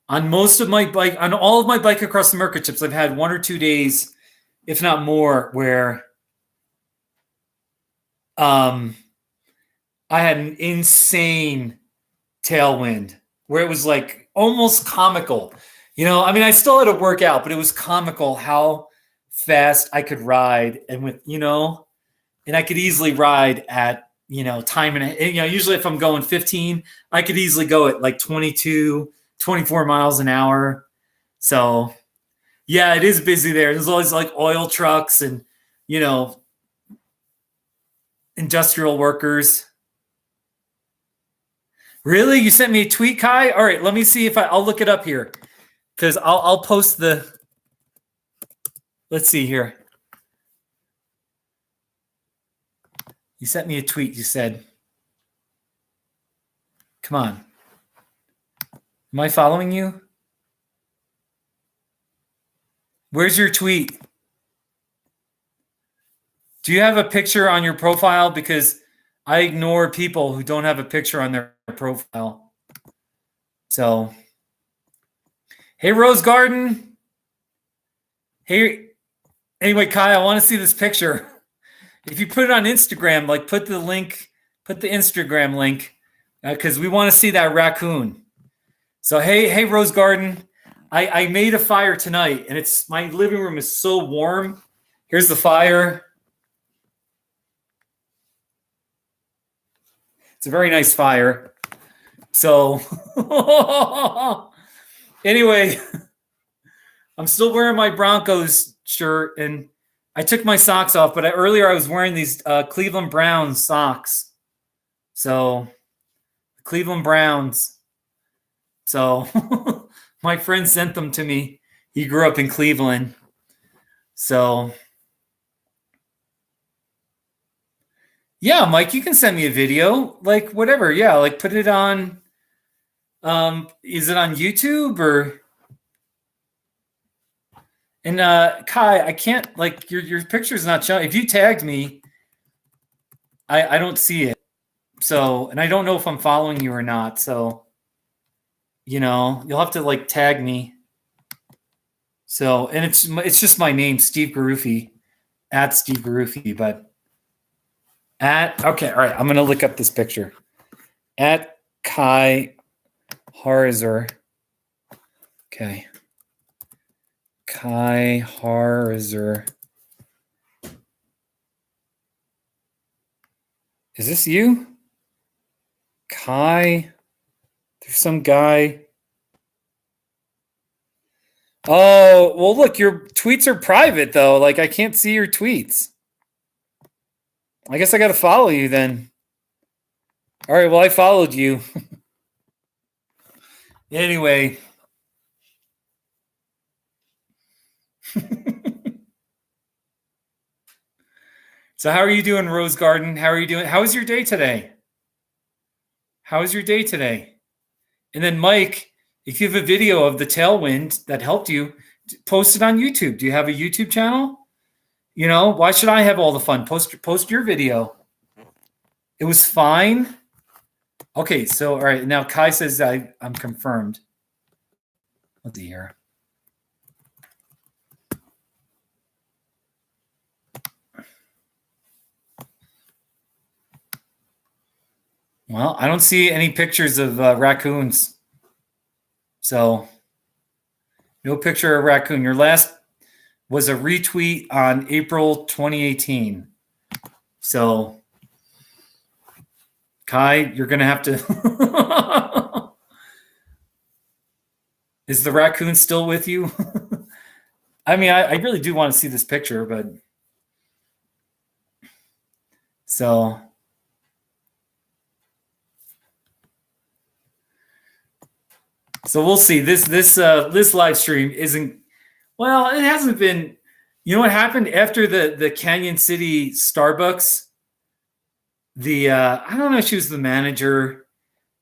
On most of my bike, on all of my Bike Across America trips, I've had 1 or 2 days, if not more, where I had an insane tailwind where it was like almost comical. I still had to work out, but it was comical how fast I could ride and and I could easily ride at, time and usually if I'm going 15, I could easily go at like 22, 24 miles an hour. So yeah, it is busy there. There's always like oil trucks and, industrial workers. Really? You sent me a tweet, Kai? All right, let me see if I'll look it up here. Because I'll post let's see here. You sent me a tweet. You said, come on. Am I following you? Where's your tweet? Do you have a picture on your profile? Because I ignore people who don't have a picture on their profile. So, hey, Rose Garden. Hey, anyway, Kai, I want to see this picture. If you put it on Instagram, like put the Instagram link, because we want to see that raccoon. So, hey, Rose Garden. I made a fire tonight, and my living room is so warm. Here's the fire. It's a very nice fire. So, anyway, I'm still wearing my Broncos shirt, and I took my socks off, but earlier I was wearing these Cleveland Browns socks. So, Cleveland Browns. So, my friend sent them to me. He grew up in Cleveland. So, yeah, Mike, you can send me a video, like whatever. Yeah, like put it on. Is it on YouTube or? And Kai, I can't like your picture's not showing. If you tagged me, I don't see it. So, and I don't know if I'm following you or not. So, you'll have to like tag me. So, and it's just my name, Steve Garufi, at Steve Garufi, but. Okay, all right. I'm gonna look up this picture. At Kai Harzer. Okay. Kai Harzer. Is this you? Kai. There's some guy. Oh, well, look, your tweets are private though. Like I can't see your tweets. I guess I got to follow you then. All right, well, I followed you. Anyway. So how are you doing, Rose Garden? How are you doing? How was your day today? How was your day today? And then, Mike, if you have a video of the tailwind that helped you, post it on YouTube. Do you have a YouTube channel? Why should I have all the fun? Post your video. It was fine. Okay, so all right. Now Kai says I'm confirmed. Let's see here. Well, I don't see any pictures of raccoons. So, no picture of raccoon. Your last was a retweet on April 2018. So, Kai, you're going to have to. Is the raccoon still with you? I mean, I really do want to see this picture, but. So. So we'll see. This live stream isn't. Well, it hasn't been. You know what happened after the Canyon City Starbucks? I don't know if she was the manager,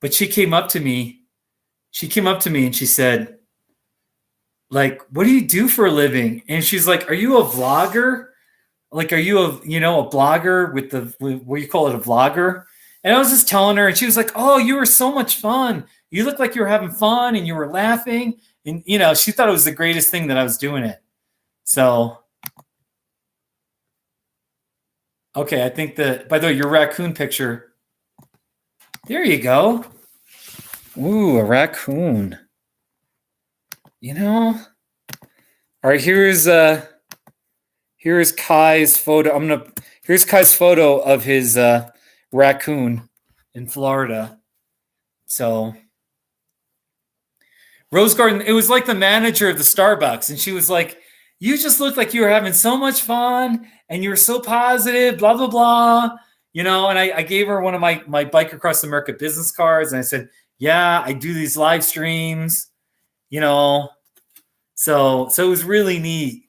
but she came up to me. She came up to me and she said, like, what do you do for a living? And she's like, are you a vlogger? Like, are you a blogger with what do you call it, a vlogger? And I was just telling her, and she was like, oh, you were so much fun. You looked like you were having fun and you were laughing. And, she thought it was the greatest thing that I was doing it. So, okay, I think by the way, your raccoon picture. There you go. Ooh, a raccoon. All right, here's Kai's photo. Here's Kai's photo of his raccoon in Florida. So, Rose Garden, it was like the manager of the Starbucks, and she was like, you just looked like you were having so much fun, and you were so positive, blah, blah, blah. And I gave her one of my Bike Across America business cards, and I said, yeah, I do these live streams, So it was really neat,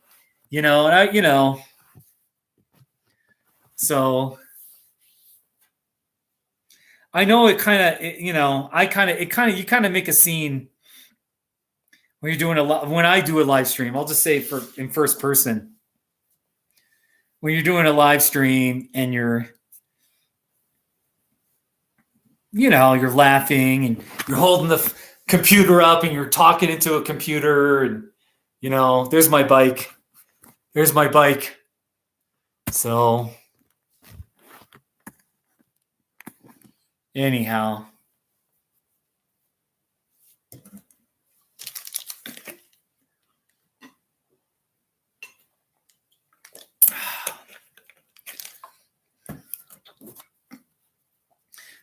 so I know it kind of, you kind of make a scene when you're doing when I do a live stream. I'll just say in first person, when you're doing a live stream and you're laughing and you're holding the computer up and you're talking into a computer and, there's my bike. There's my bike. So anyhow.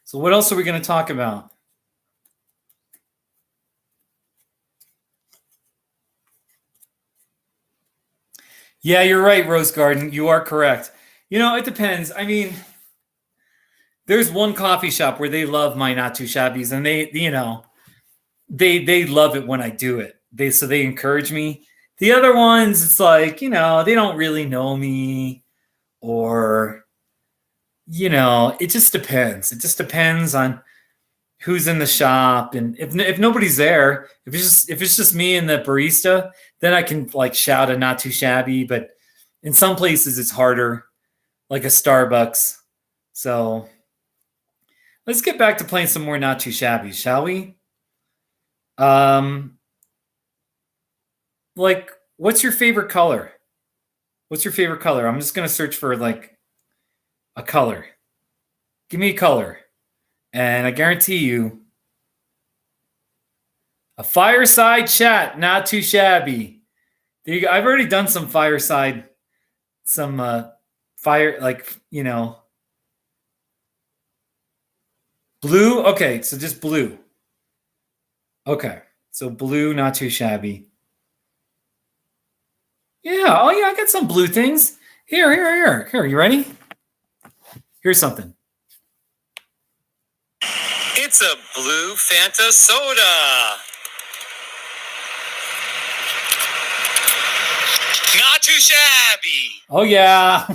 So what else are we going to talk about? Yeah, you're right, Rose Garden. You are correct. It depends. I mean, there's one coffee shop where they love my Not Too Shabbies, and they love it when I do it. They encourage me. The other ones, it's like, they don't really know me, or it just depends. It just depends on who's in the shop, and if nobody's there, if it's just me and the barista, then I can like shout a Not Too Shabby. But in some places it's harder, like a Starbucks. So let's get back to playing some more Not Too Shabby, shall we? Like, what's your favorite color? What's your favorite color? I'm just gonna search for like a color. Give me a color. And I guarantee you, a fireside chat, Not Too Shabby. There you go. I've already done some fireside, fire, like, blue. Okay, so just blue. Okay, so blue, Not Too Shabby. Yeah, oh yeah, I got some blue things. Here. You ready? Here's something. It's a blue Fanta soda. Not too shabby. Oh, yeah.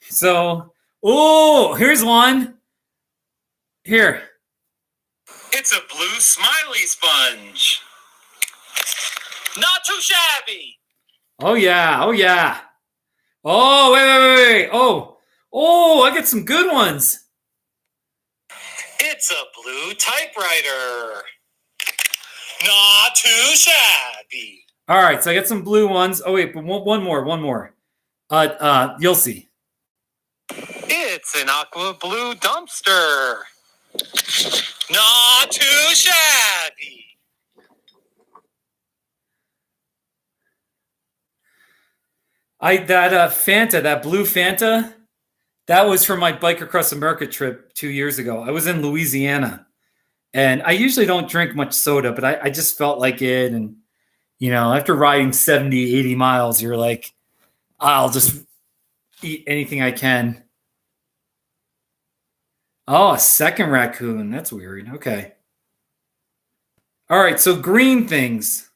So, here's one. Here. It's a blue smiley sponge. Not too shabby. Oh, yeah. Oh, wait. Oh, I got some good ones. It's a blue typewriter. Not too shabby. All right, so I got some blue ones. Oh wait, but one more. You'll see. It's an aqua blue dumpster. Not too shabby. That blue Fanta, that was for my Bike Across America trip 2 years ago. I was in Louisiana, and I usually don't drink much soda, but I just felt like it. And, after riding 70, 80 miles, you're like, I'll just eat anything I can. Oh, a second raccoon. That's weird. Okay. All right, so green things.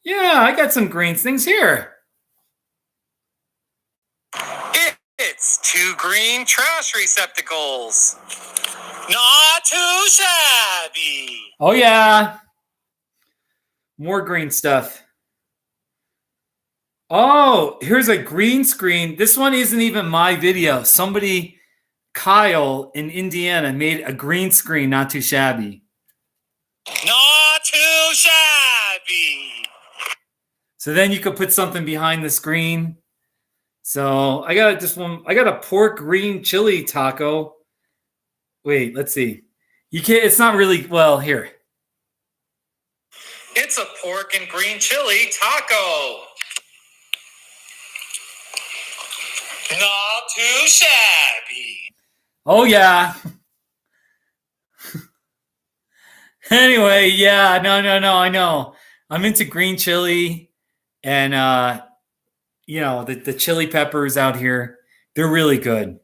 Yeah, I got some green things here. It's 2 green trash receptacles. Not too shabby. Oh, yeah. More green stuff. Oh, here's a green screen. This one isn't even my video. Somebody, Kyle in Indiana, made a green screen, not too shabby. Not too shabby. So then you could put something behind the screen. So I got a pork green chili taco. Wait, let's see. You can't, it's not really, well, here. It's a pork and green chili taco. Not too shabby. Oh, yeah. Anyway, yeah, no, I know. I'm into green chili and, the chili peppers out here. They're really good.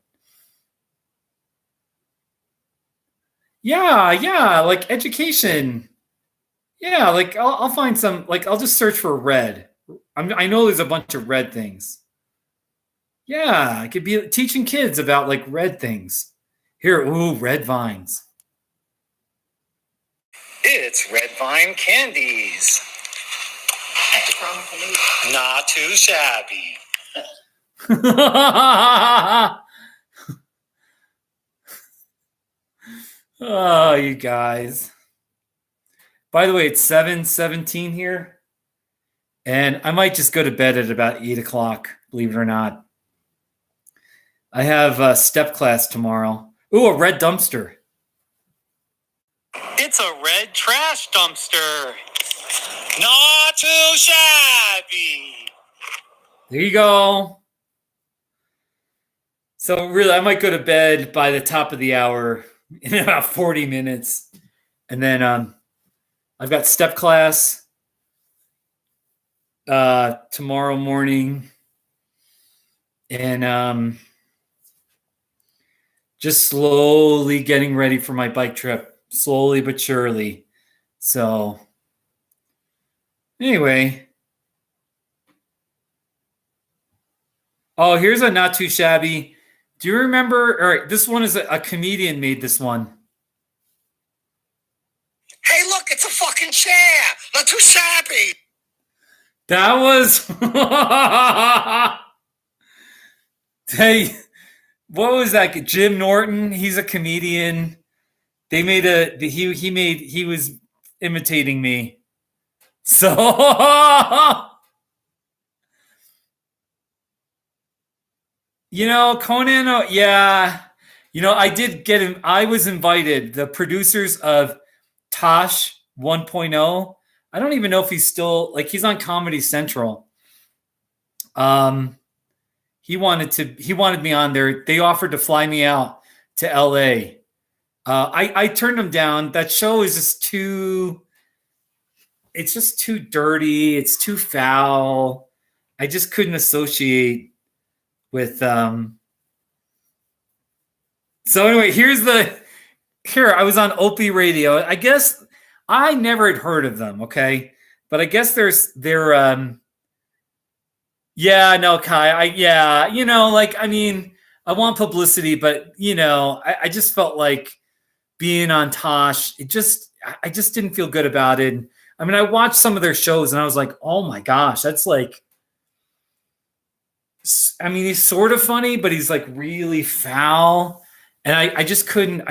Yeah, like education. Yeah, like I'll find some, like I'll just search for red. I know there's a bunch of red things. Yeah, I could be teaching kids about like red things. Here, ooh, red vines. It's red vine candies. Not too shabby. Oh, you guys. By the way, it's 7:17 here. And I might just go to bed at about 8 o'clock, believe it or not. I have step class tomorrow. Ooh, a red dumpster. It's a red trash dumpster. Not too shabby. There you go. So really, I might go to bed by the top of the hour in about 40 minutes. And then I've got step class tomorrow morning. And just slowly getting ready for my bike trip, slowly but surely. So anyway. Oh, here's a not too shabby. Do you remember? All right, this one is a comedian made this one. Hey, look, it's a fucking chair. Not too shabby. That was hey, what was that? Jim Norton, he's a comedian. They made he was imitating me. So Conan, yeah. I did get him. I was invited. The producers of Tosh 1.0. I don't even know if he's still, like, he's on Comedy Central. He wanted me on there. They offered to fly me out to LA. I turned him down. That show is just too dirty. It's too foul. I just couldn't associate with so anyway, I was on Opie Radio. I guess I never had heard of them, okay? But I guess they're yeah, no, Kai, I want publicity, but I just felt like being on Tosh, I just didn't feel good about it. I mean, I watched some of their shows and I was like, oh my gosh, that's like, I mean, he's sort of funny, but he's like really foul. And I just couldn't,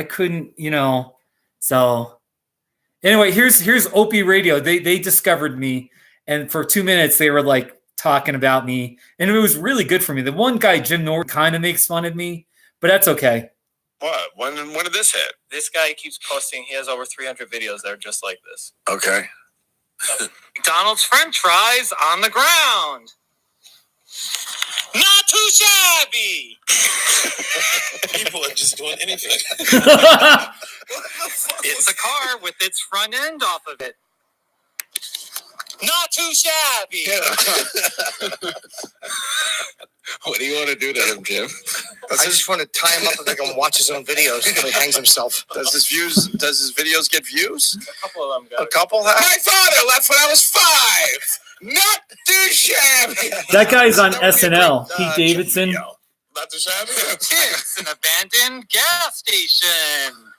so Anyway, here's Opie Radio. They discovered me, and for 2 minutes they were like talking about me, and it was really good for me. The one guy, Jim Norton, kind of makes fun of me, but that's okay. What? When did this hit? This guy keeps posting. He has over 300 videos that are just like this. Okay. McDonald's French fries on the ground. Not too shabby. People are just doing anything. It's a car with its front end off of it. Not too shabby. What do you want to do to him, Jim? I just want to tie him up and make him watch his own videos until he hangs himself. Does his videos get views? A couple of them got A couple have? My father left when I was 5. Not too shabby. That guy's on SNL. Pete Davidson. Not too shabby? It's an abandoned gas station.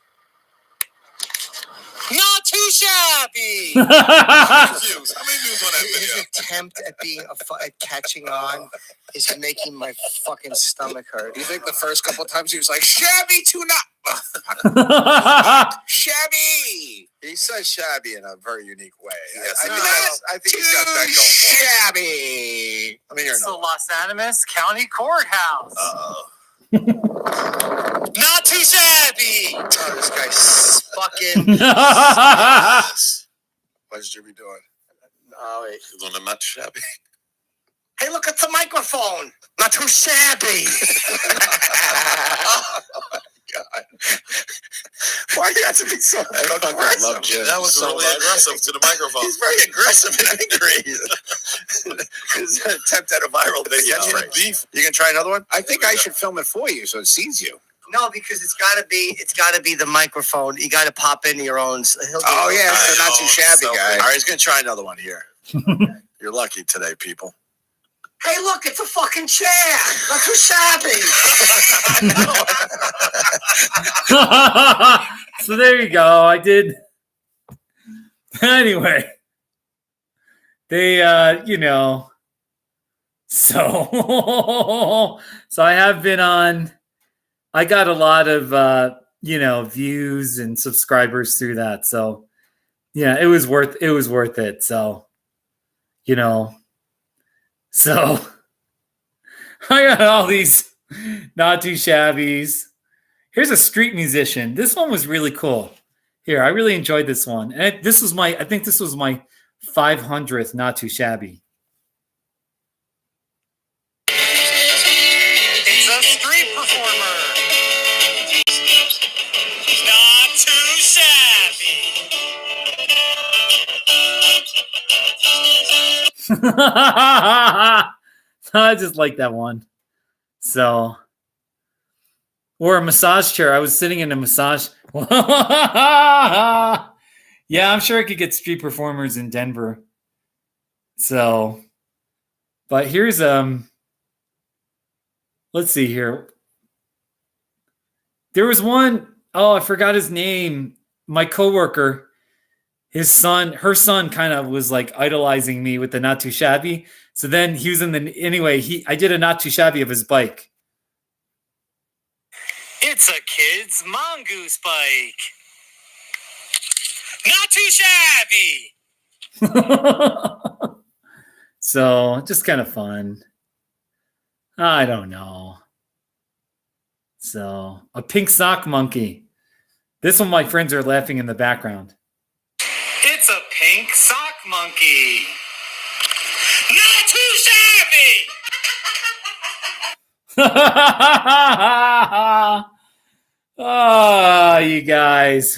Not too shabby. Views. How many views on that His video? attempt at being at catching on is making my fucking stomach hurt. You think the first couple of times he was like, shabby to not shabby? He says shabby in a very unique way. Yes, I think he's got that going. Shabby. I mean, It's the Los Animas County Courthouse. Not too shabby. Oh, this guy's fucking. What's Jimmy doing? Oh, wait. He's on the not shabby. Hey, look at the microphone. Not too shabby. God. Why do you have to be so aggressive? Love Jim. That was so really aggressive to the microphone. He's very aggressive and angry. His attempt at a viral video. Beef. You can try another one? I think I should film it for you so it sees you. No, because it's got to be the microphone. You got to pop into your own. Oh yeah, so not too shabby so guy. good. All right, he's gonna try another one here. You're lucky today, people. Hey, look, it's a fucking chair. Not too shabby. So there you go. I did. Anyway, they, so I have been on. I got a lot of views and subscribers through that. So yeah, it was worth it. So so I got all these not too shabbies. Here's a street musician. This one was really cool. Here, I really enjoyed this one. And I think this was my 500th not too shabby. It's a street performer. Not too shabby. I just like that one. So, or a massage chair. I was sitting in a massage. Yeah, I'm sure I could get street performers in Denver. So, but here's let's see here. There was one, oh, I forgot his name. My coworker, her son kind of was like idolizing me with the not too shabby. So then he was I did a not too shabby of his bike. It's a kid's mongoose bike. Not too shabby. So just kind of fun. I don't know. So a pink sock monkey. This one, my friends are laughing in the background. It's a pink sock monkey. Not too shabby. Oh, you guys.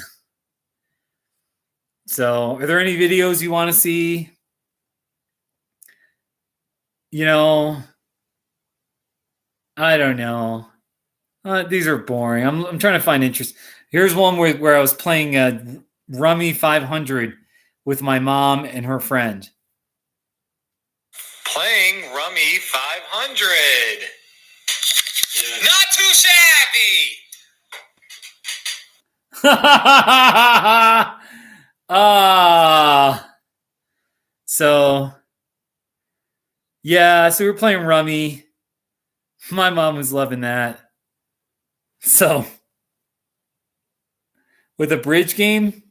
So, are there any videos you want to see? I don't know. These are boring. I'm trying to find interest. Here's one where I was playing Rummy 500 with my mom and her friend. Playing Rummy 500. Not too shabby. So we're playing Rummy. My mom was loving that. So with a bridge game,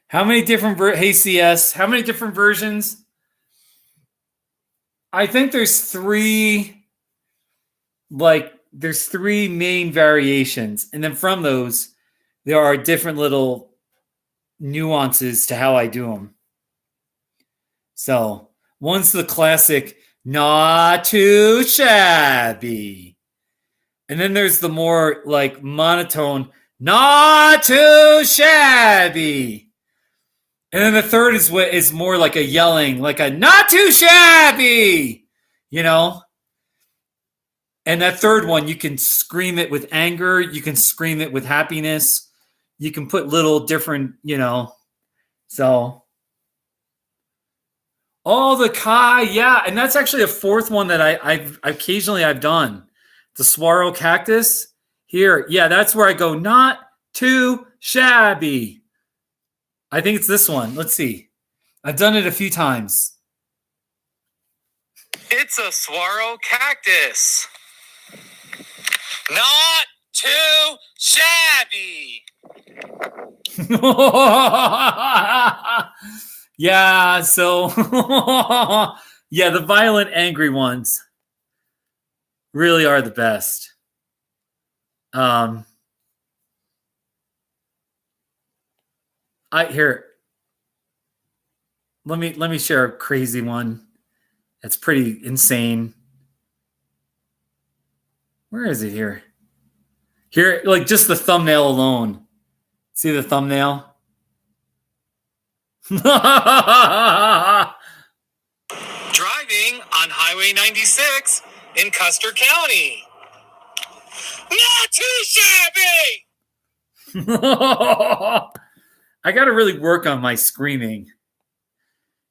How many different hey CS? How many different versions? I think there's three. Like there's three main variations, and then from those, there are different little nuances to how I do them. So one's the classic, not too shabby, and then there's the more like monotone, not too shabby. And then the third is what is more like a yelling, like a not too shabby, you know? And that third one, you can scream it with anger. You can scream it with happiness. You can put little different, you know. So, oh, the Kai, yeah. And that's actually a fourth one that I've occasionally I've done. The Swirl Cactus. Here, yeah, that's where I go, not too shabby. I think it's this one. Let's see. I've done it a few times. It's a Swirl Cactus. Not too shabby. Yeah, so yeah, the violent, angry ones really are the best. Let me share a crazy one. That's pretty insane. Where is it here? Here, like just the thumbnail alone. See the thumbnail? Driving on Highway 96 in Custer County. Not too shabby! I got to really work on my screaming.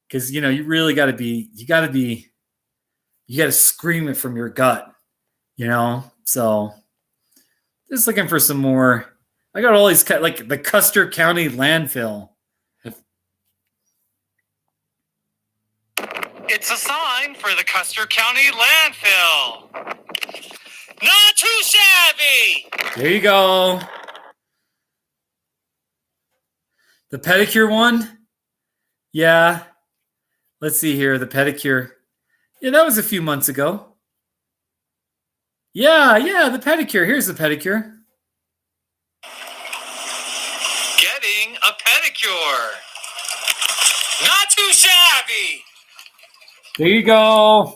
Because, you know, you really got to scream it from your gut, you know? So, just looking for some more. I got all these, like the Custer County landfill. It's a sign for the Custer County landfill. Not too shabby! There you go. The pedicure one? Yeah. Let's see here. The pedicure. Yeah, that was a few months ago. Yeah, the pedicure. Here's the pedicure. Getting a pedicure. Not too shabby! There you go.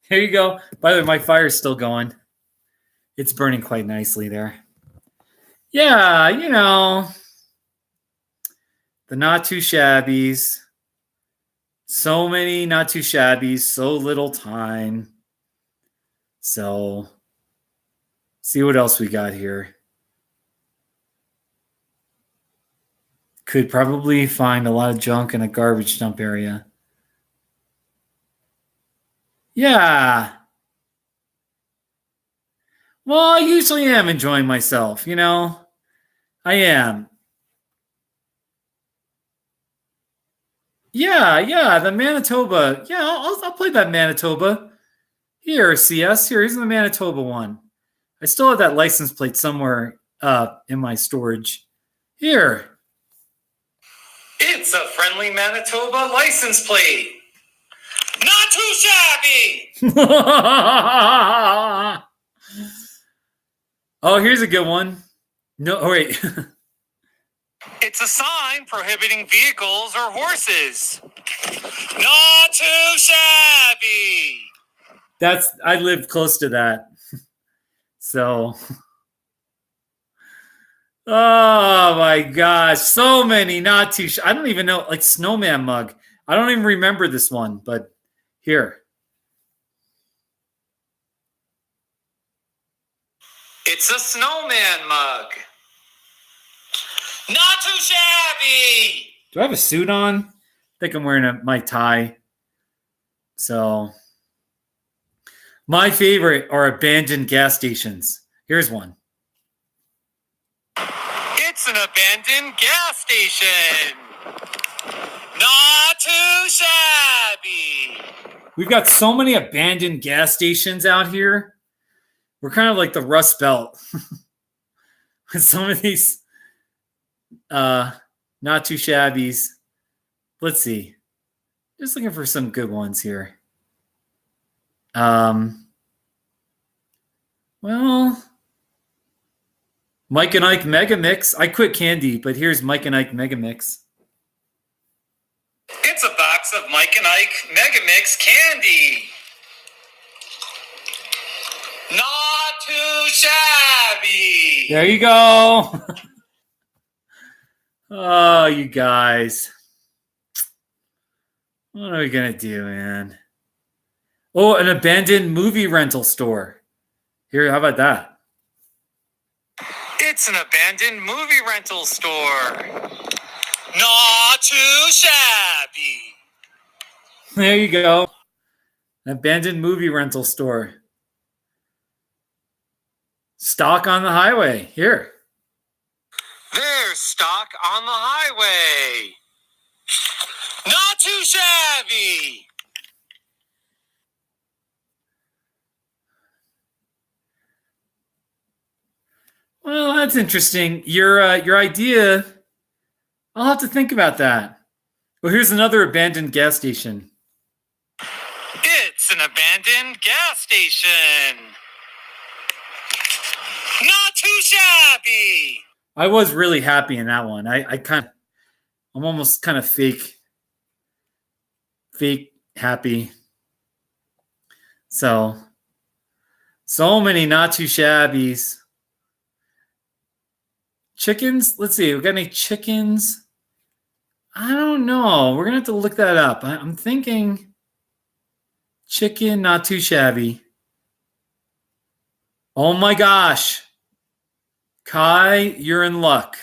There you go. By the way, my fire's still going. It's burning quite nicely there. Yeah, you know. The not too shabbies. So many not too shabbies, so little time. So, see what else we got here. Could probably find a lot of junk in a garbage dump area. Yeah. Well, I usually am enjoying myself, you know. I am. Yeah, the Manitoba. Yeah, I'll play that Manitoba. Here, CS. Here's the Manitoba one. I still have that license plate somewhere in my storage. Here. It's a friendly Manitoba license plate. Not too shabby! Oh, here's a good one. No, oh, wait. It's a sign prohibiting vehicles or horses. Not too shabby! I live close to that. So, oh my gosh, so many not too. I don't even know, like snowman mug. I don't even remember this one, but here. It's a snowman mug. Not too shabby! Do I have a suit on? I think I'm wearing my tie. So, my favorite are abandoned gas stations. Here's one. It's an abandoned gas station. Not too shabby. We've got so many abandoned gas stations out here. We're kind of like the Rust Belt. With some of these not too shabbies. Let's see. Just looking for some good ones here. Well, Mike and Ike Mega Mix. I quit candy, but here's Mike and Ike Mega Mix. It's a box of Mike and Ike Mega Mix candy. Not too shabby. There you go. Oh, you guys. What are we going to do, man? Oh, an abandoned movie rental store. Here, how about that? It's an abandoned movie rental store. Not too shabby. There you go. An abandoned movie rental store. Stock on the highway. Here. There's stock on the highway. Not too shabby. Well, that's interesting. Your idea, I'll have to think about that. Well, here's another abandoned gas station. It's an abandoned gas station. Not too shabby. I was really happy in that one. I'm almost kind of fake happy. So many not too shabbies. Chickens? Let's see. We got any chickens? I don't know. We're going to have to look that up. I'm thinking chicken, not too shabby. Oh my gosh. Kai, you're in luck.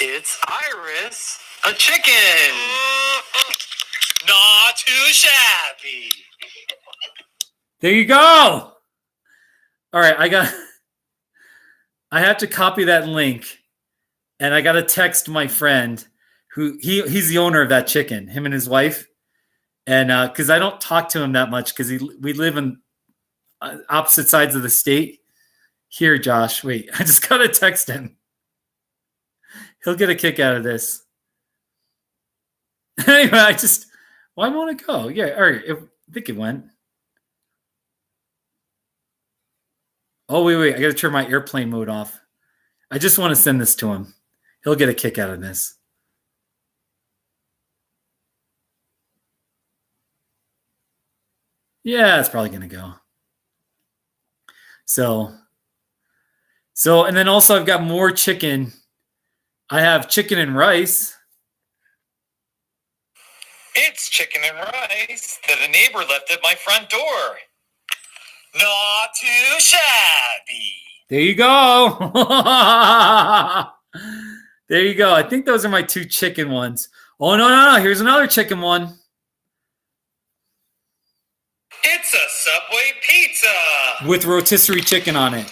It's Iris, a chicken. Not too shabby. There you go. All right, I have to copy that link, and I got to text my friend who he's the owner of that chicken, him and his wife. And because I don't talk to him that much because we live in opposite sides of the state. Here, Josh, wait, I just got to text him. He'll get a kick out of this. Anyway, why won't it go? Yeah, all right, I think it went. Oh, wait, I got to turn my airplane mode off. I just want to send this to him. He'll get a kick out of this. Yeah, it's probably going to go. So, and then also I've got more chicken. I have chicken and rice. It's chicken and rice that a neighbor left at my front door. Not too shabby. There you go. There you go. I think those are my two chicken ones. Oh, no. Here's another chicken one. It's a Subway pizza. With rotisserie chicken on it.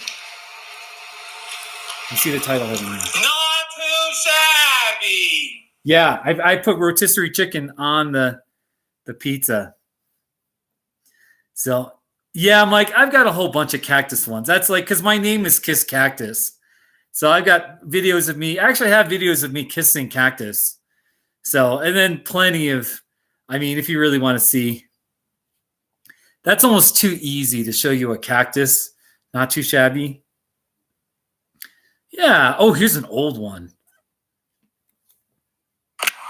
You see the title heading there. Not too shabby. Yeah, I put rotisserie chicken on the pizza. So, yeah, Mike, I've got a whole bunch of cactus ones. That's like, because my name is Kiss Cactus. So I've got videos of me. I actually have videos of me kissing cactus. So, and then plenty of, I mean, if you really want to see. That's almost too easy to show you a cactus. Not too shabby. Yeah. Oh, here's an old one.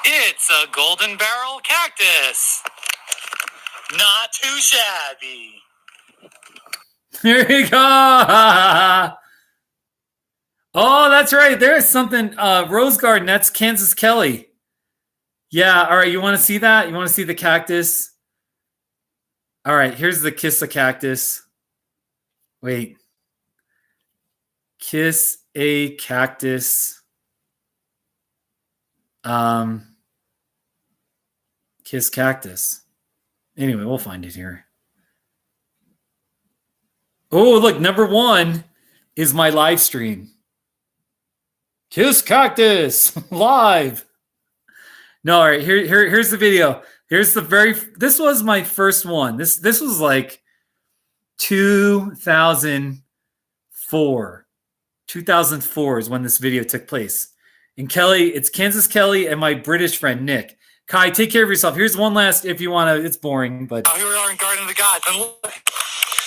It's a golden barrel cactus. Not too shabby. There you go. Oh, that's right. There's something. Rose Garden. That's Kansas Kelly. Yeah. All right. You want to see that? You want to see the cactus? All right. Here's the kiss a cactus. Wait. Kiss a cactus. Kiss cactus. Anyway, we'll find it here. Oh, look, number one is my live stream. Kiss Cactus live. No, all right, here's the video. Here's this was my first one. This was like 2004. 2004 is when this video took place. And Kelly, it's Kansas Kelly and my British friend Nick. Kai, take care of yourself. Here's one last if you want to. It's boring, but Oh, here we are in Garden of the Gods. And look,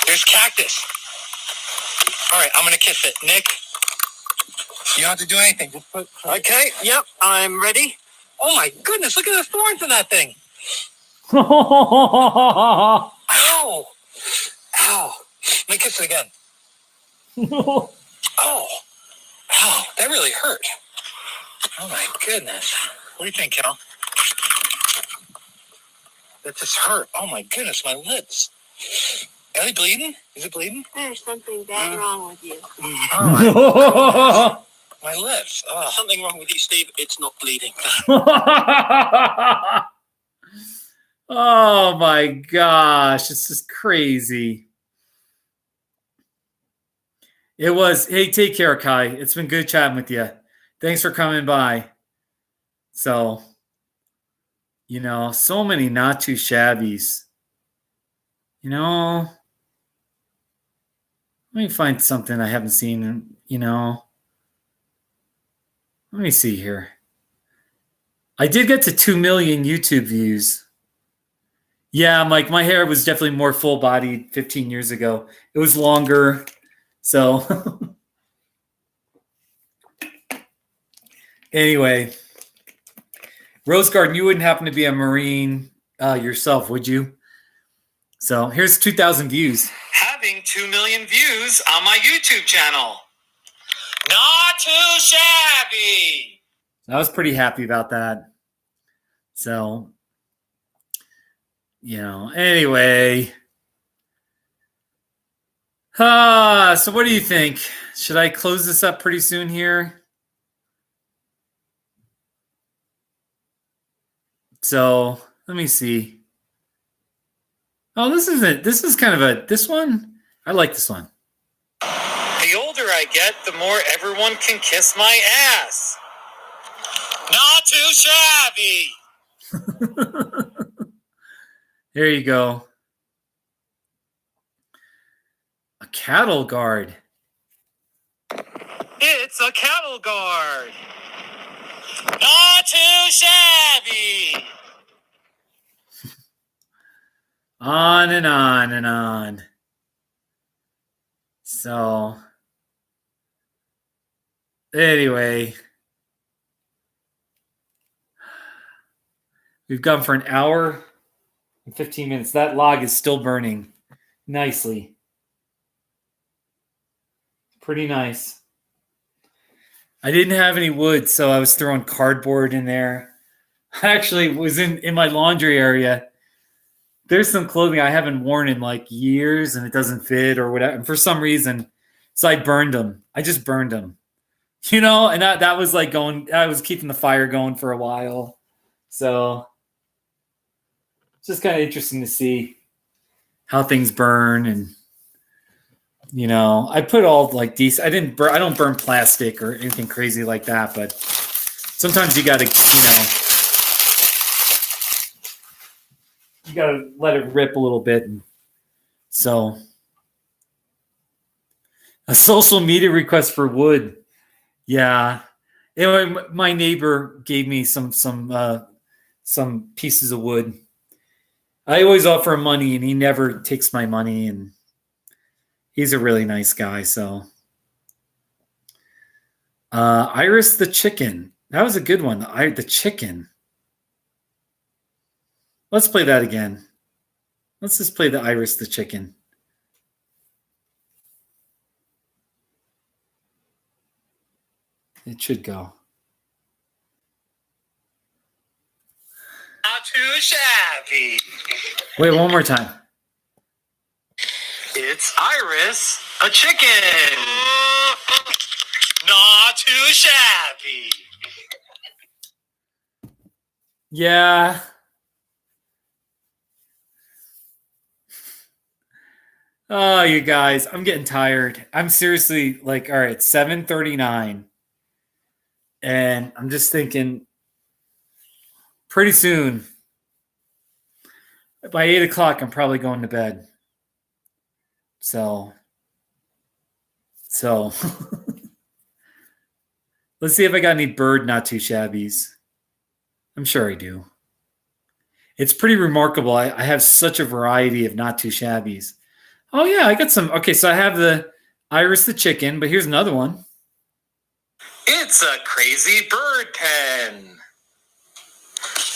there's Cactus. All right, I'm going to kiss it. Nick, you don't have to do anything. Just put... Okay, yep, I'm ready. Oh, my goodness, look at the thorns in that thing. Ow. Ow. Let me kiss it again. Oh. Ow, that really hurt. Oh, my goodness. What do you think, Cal? That just hurt. Oh, my goodness, my lips. Are they bleeding? Is it bleeding? There's something bad wrong with you. Oh, my lips. Oh. Something wrong with you, Steve. It's not bleeding. Oh my gosh, it's just crazy. It was. Hey, take care, Kai. It's been good chatting with you. Thanks for coming by. So, so many not too shabbies. Let me find something I haven't seen, Let me see here. I did get to 2 million YouTube views. Yeah, Mike, my hair was definitely more full-bodied 15 years ago. It was longer. So, anyway, Rose Garden, you wouldn't happen to be a Marine yourself, would you? So, here's 2,000 views. Having 2 million views on my YouTube channel. Not too shabby. I was pretty happy about that. So, anyway. So what do you think? Should I close this up pretty soon here? So, let me see. Oh, this is kind of this one? I like this one. The older I get, the more everyone can kiss my ass. Not too shabby. There you go. A cattle guard. It's a cattle guard. Not too shabby. On and on and on. So, anyway, we've gone for an hour and 15 minutes. That log is still burning nicely. Pretty nice. I didn't have any wood, so I was throwing cardboard in there. I actually was in my laundry area. There's some clothing I haven't worn in like years and it doesn't fit or whatever. And for some reason, so I burned them. I just burned them, and that was like I was keeping the fire going for a while. So it's just kind of interesting to see how things burn. And, I put all like decent, I don't burn plastic or anything crazy like that, but sometimes you got to, you got to let it rip a little bit. And so a social media request for wood. Yeah. Anyway, my neighbor gave me some pieces of wood. I always offer him money and he never takes my money, and he's a really nice guy. So Iris the chicken. That was a good one. The chicken. Let's play that again. Let's just play the Iris the chicken. It should go. Not too shabby. Wait, one more time. It's Iris, a chicken. Not too shabby. Yeah. Oh, you guys, I'm getting tired. I'm seriously like, all right, 7:39. And I'm just thinking pretty soon, by 8 o'clock, I'm probably going to bed. So Let's see if I got any bird not too shabbies. I'm sure I do. It's pretty remarkable. I have such a variety of not too shabbies. Oh yeah, I got some. Okay, so I have the Iris the chicken, but here's another one. It's a crazy bird pen.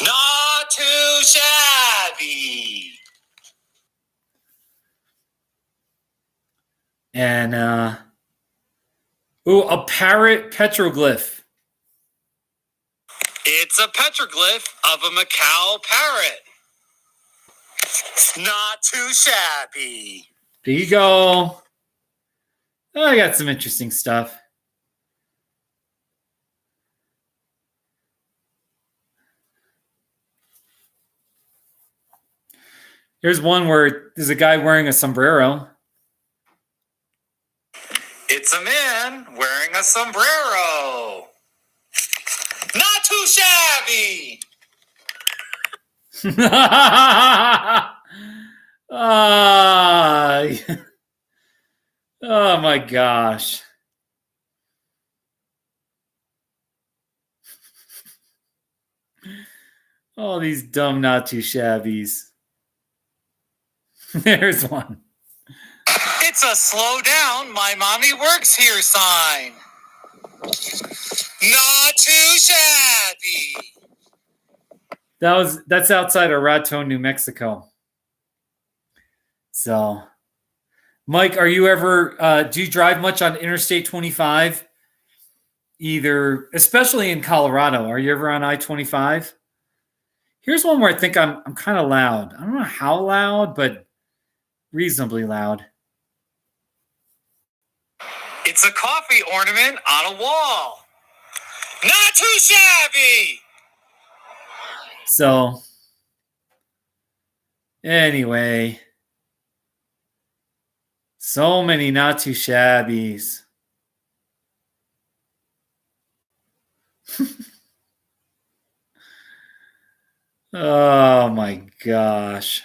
Not too shabby. And a parrot petroglyph. It's a petroglyph of a Macau parrot. Not too shabby. There you go. I got some interesting stuff. Here's one where there's a guy wearing a sombrero. It's a man wearing a sombrero. Not too shabby. Ah, oh my gosh. All these dumb not too shabbies. There's one. It's a slow down, my mommy works here sign. Not too shabby. That's outside of Raton, New Mexico. So, Mike, are you ever do you drive much on Interstate 25? Either, especially in Colorado, are you ever on I-25? Here's one where I think I'm kind of loud. I don't know how loud, but reasonably loud. It's a coffee ornament on a wall. Not too shabby. So, anyway, so many not too shabbies. Oh my gosh.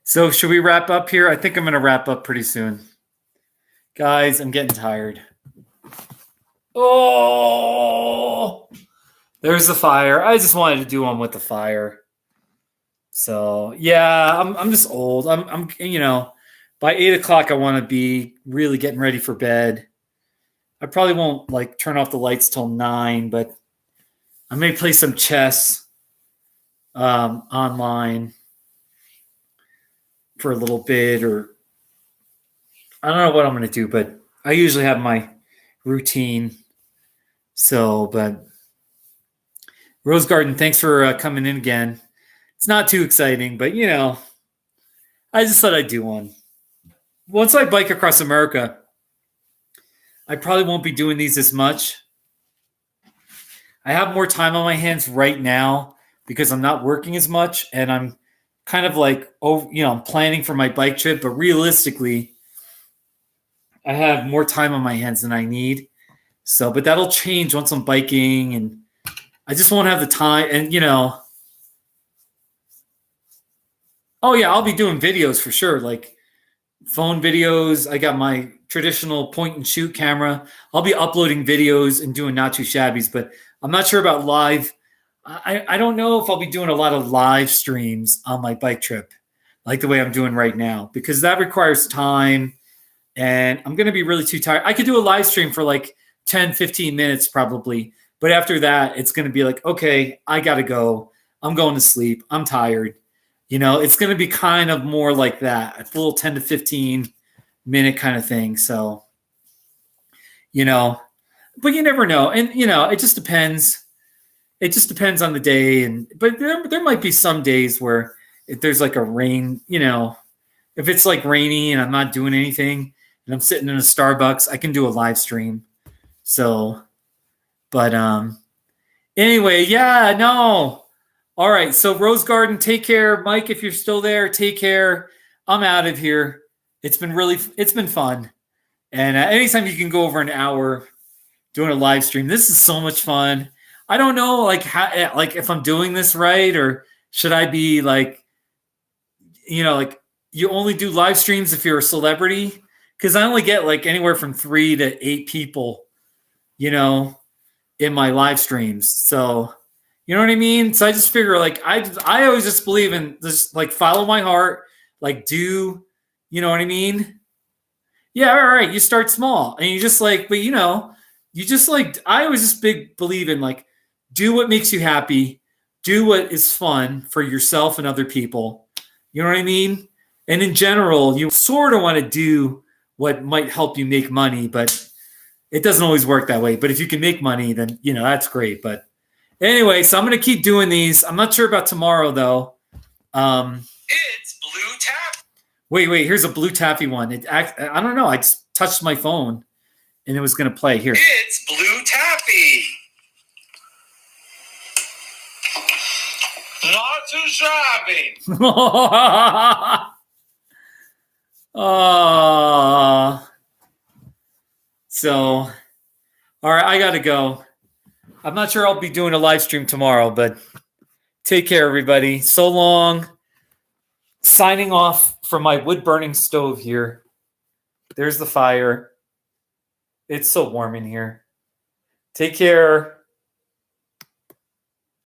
So should we wrap up here? I think I'm going to wrap up pretty soon. Guys, I'm getting tired. Oh, there's the fire. I just wanted to do one with the fire. So yeah, I'm just old. I'm by 8 o'clock I want to be really getting ready for bed. I probably won't like turn off the lights till 9, but I may play some chess online for a little bit, or I don't know what I'm going to do, but I usually have my routine. So, but Rose Garden, thanks for coming in again. It's not too exciting, but I just thought I'd do one. Once I bike across America, I probably won't be doing these as much. I have more time on my hands right now because I'm not working as much, and I'm kind of like, I'm planning for my bike trip, but realistically, I have more time on my hands than I need. So, but that'll change once I'm biking, and I just won't have the time. And, oh yeah, I'll be doing videos for sure, like phone videos. I got my traditional point and shoot camera. I'll be uploading videos and doing not too shabbies, but I'm not sure about live. I don't know if I'll be doing a lot of live streams on my bike trip, like the way I'm doing right now, because that requires time, and I'm going to be really too tired. I could do a live stream for like 10, 15 minutes probably, but after that, it's going to be like, okay, I got to go. I'm going to sleep. I'm tired. It's going to be kind of more like that, a little 10 to 15 minute kind of thing. So, but you never know. And, it just depends. It just depends on the day. But there might be some days where if there's like a rain, if it's like rainy and I'm not doing anything and I'm sitting in a Starbucks, I can do a live stream. So, but anyway, yeah, no. All right. So Rose Garden, take care. Mike, if you're still there, take care. I'm out of here. It's been fun. And anytime you can go over an hour doing a live stream, this is so much fun. I don't know, like how, like if I'm doing this right, or should I be like, like you only do live streams if you're a celebrity, because I only get like anywhere from 3 to 8 people, in my live streams. So, you know what I mean? So I just figure like I always just believe in just like follow my heart, like do, you know what I mean? Yeah, all right. You start small and you just like, but you just like, I always just believe in like, do what makes you happy, do what is fun for yourself and other people. You know what I mean? And in general, you sort of want to do what might help you make money, but it doesn't always work that way. But if you can make money, then, that's great. But anyway, so I'm going to keep doing these. I'm not sure about tomorrow though. It's Blue Tap. Wait, here's a Blue Taffy one. I don't know. I just touched my phone and it was going to play here. It's Blue Taffy. Not too shabby. So, all right, I got to go. I'm not sure I'll be doing a live stream tomorrow, but take care, everybody. So long. Signing off from my wood-burning stove here. There's the fire. It's so warm in here. Take care.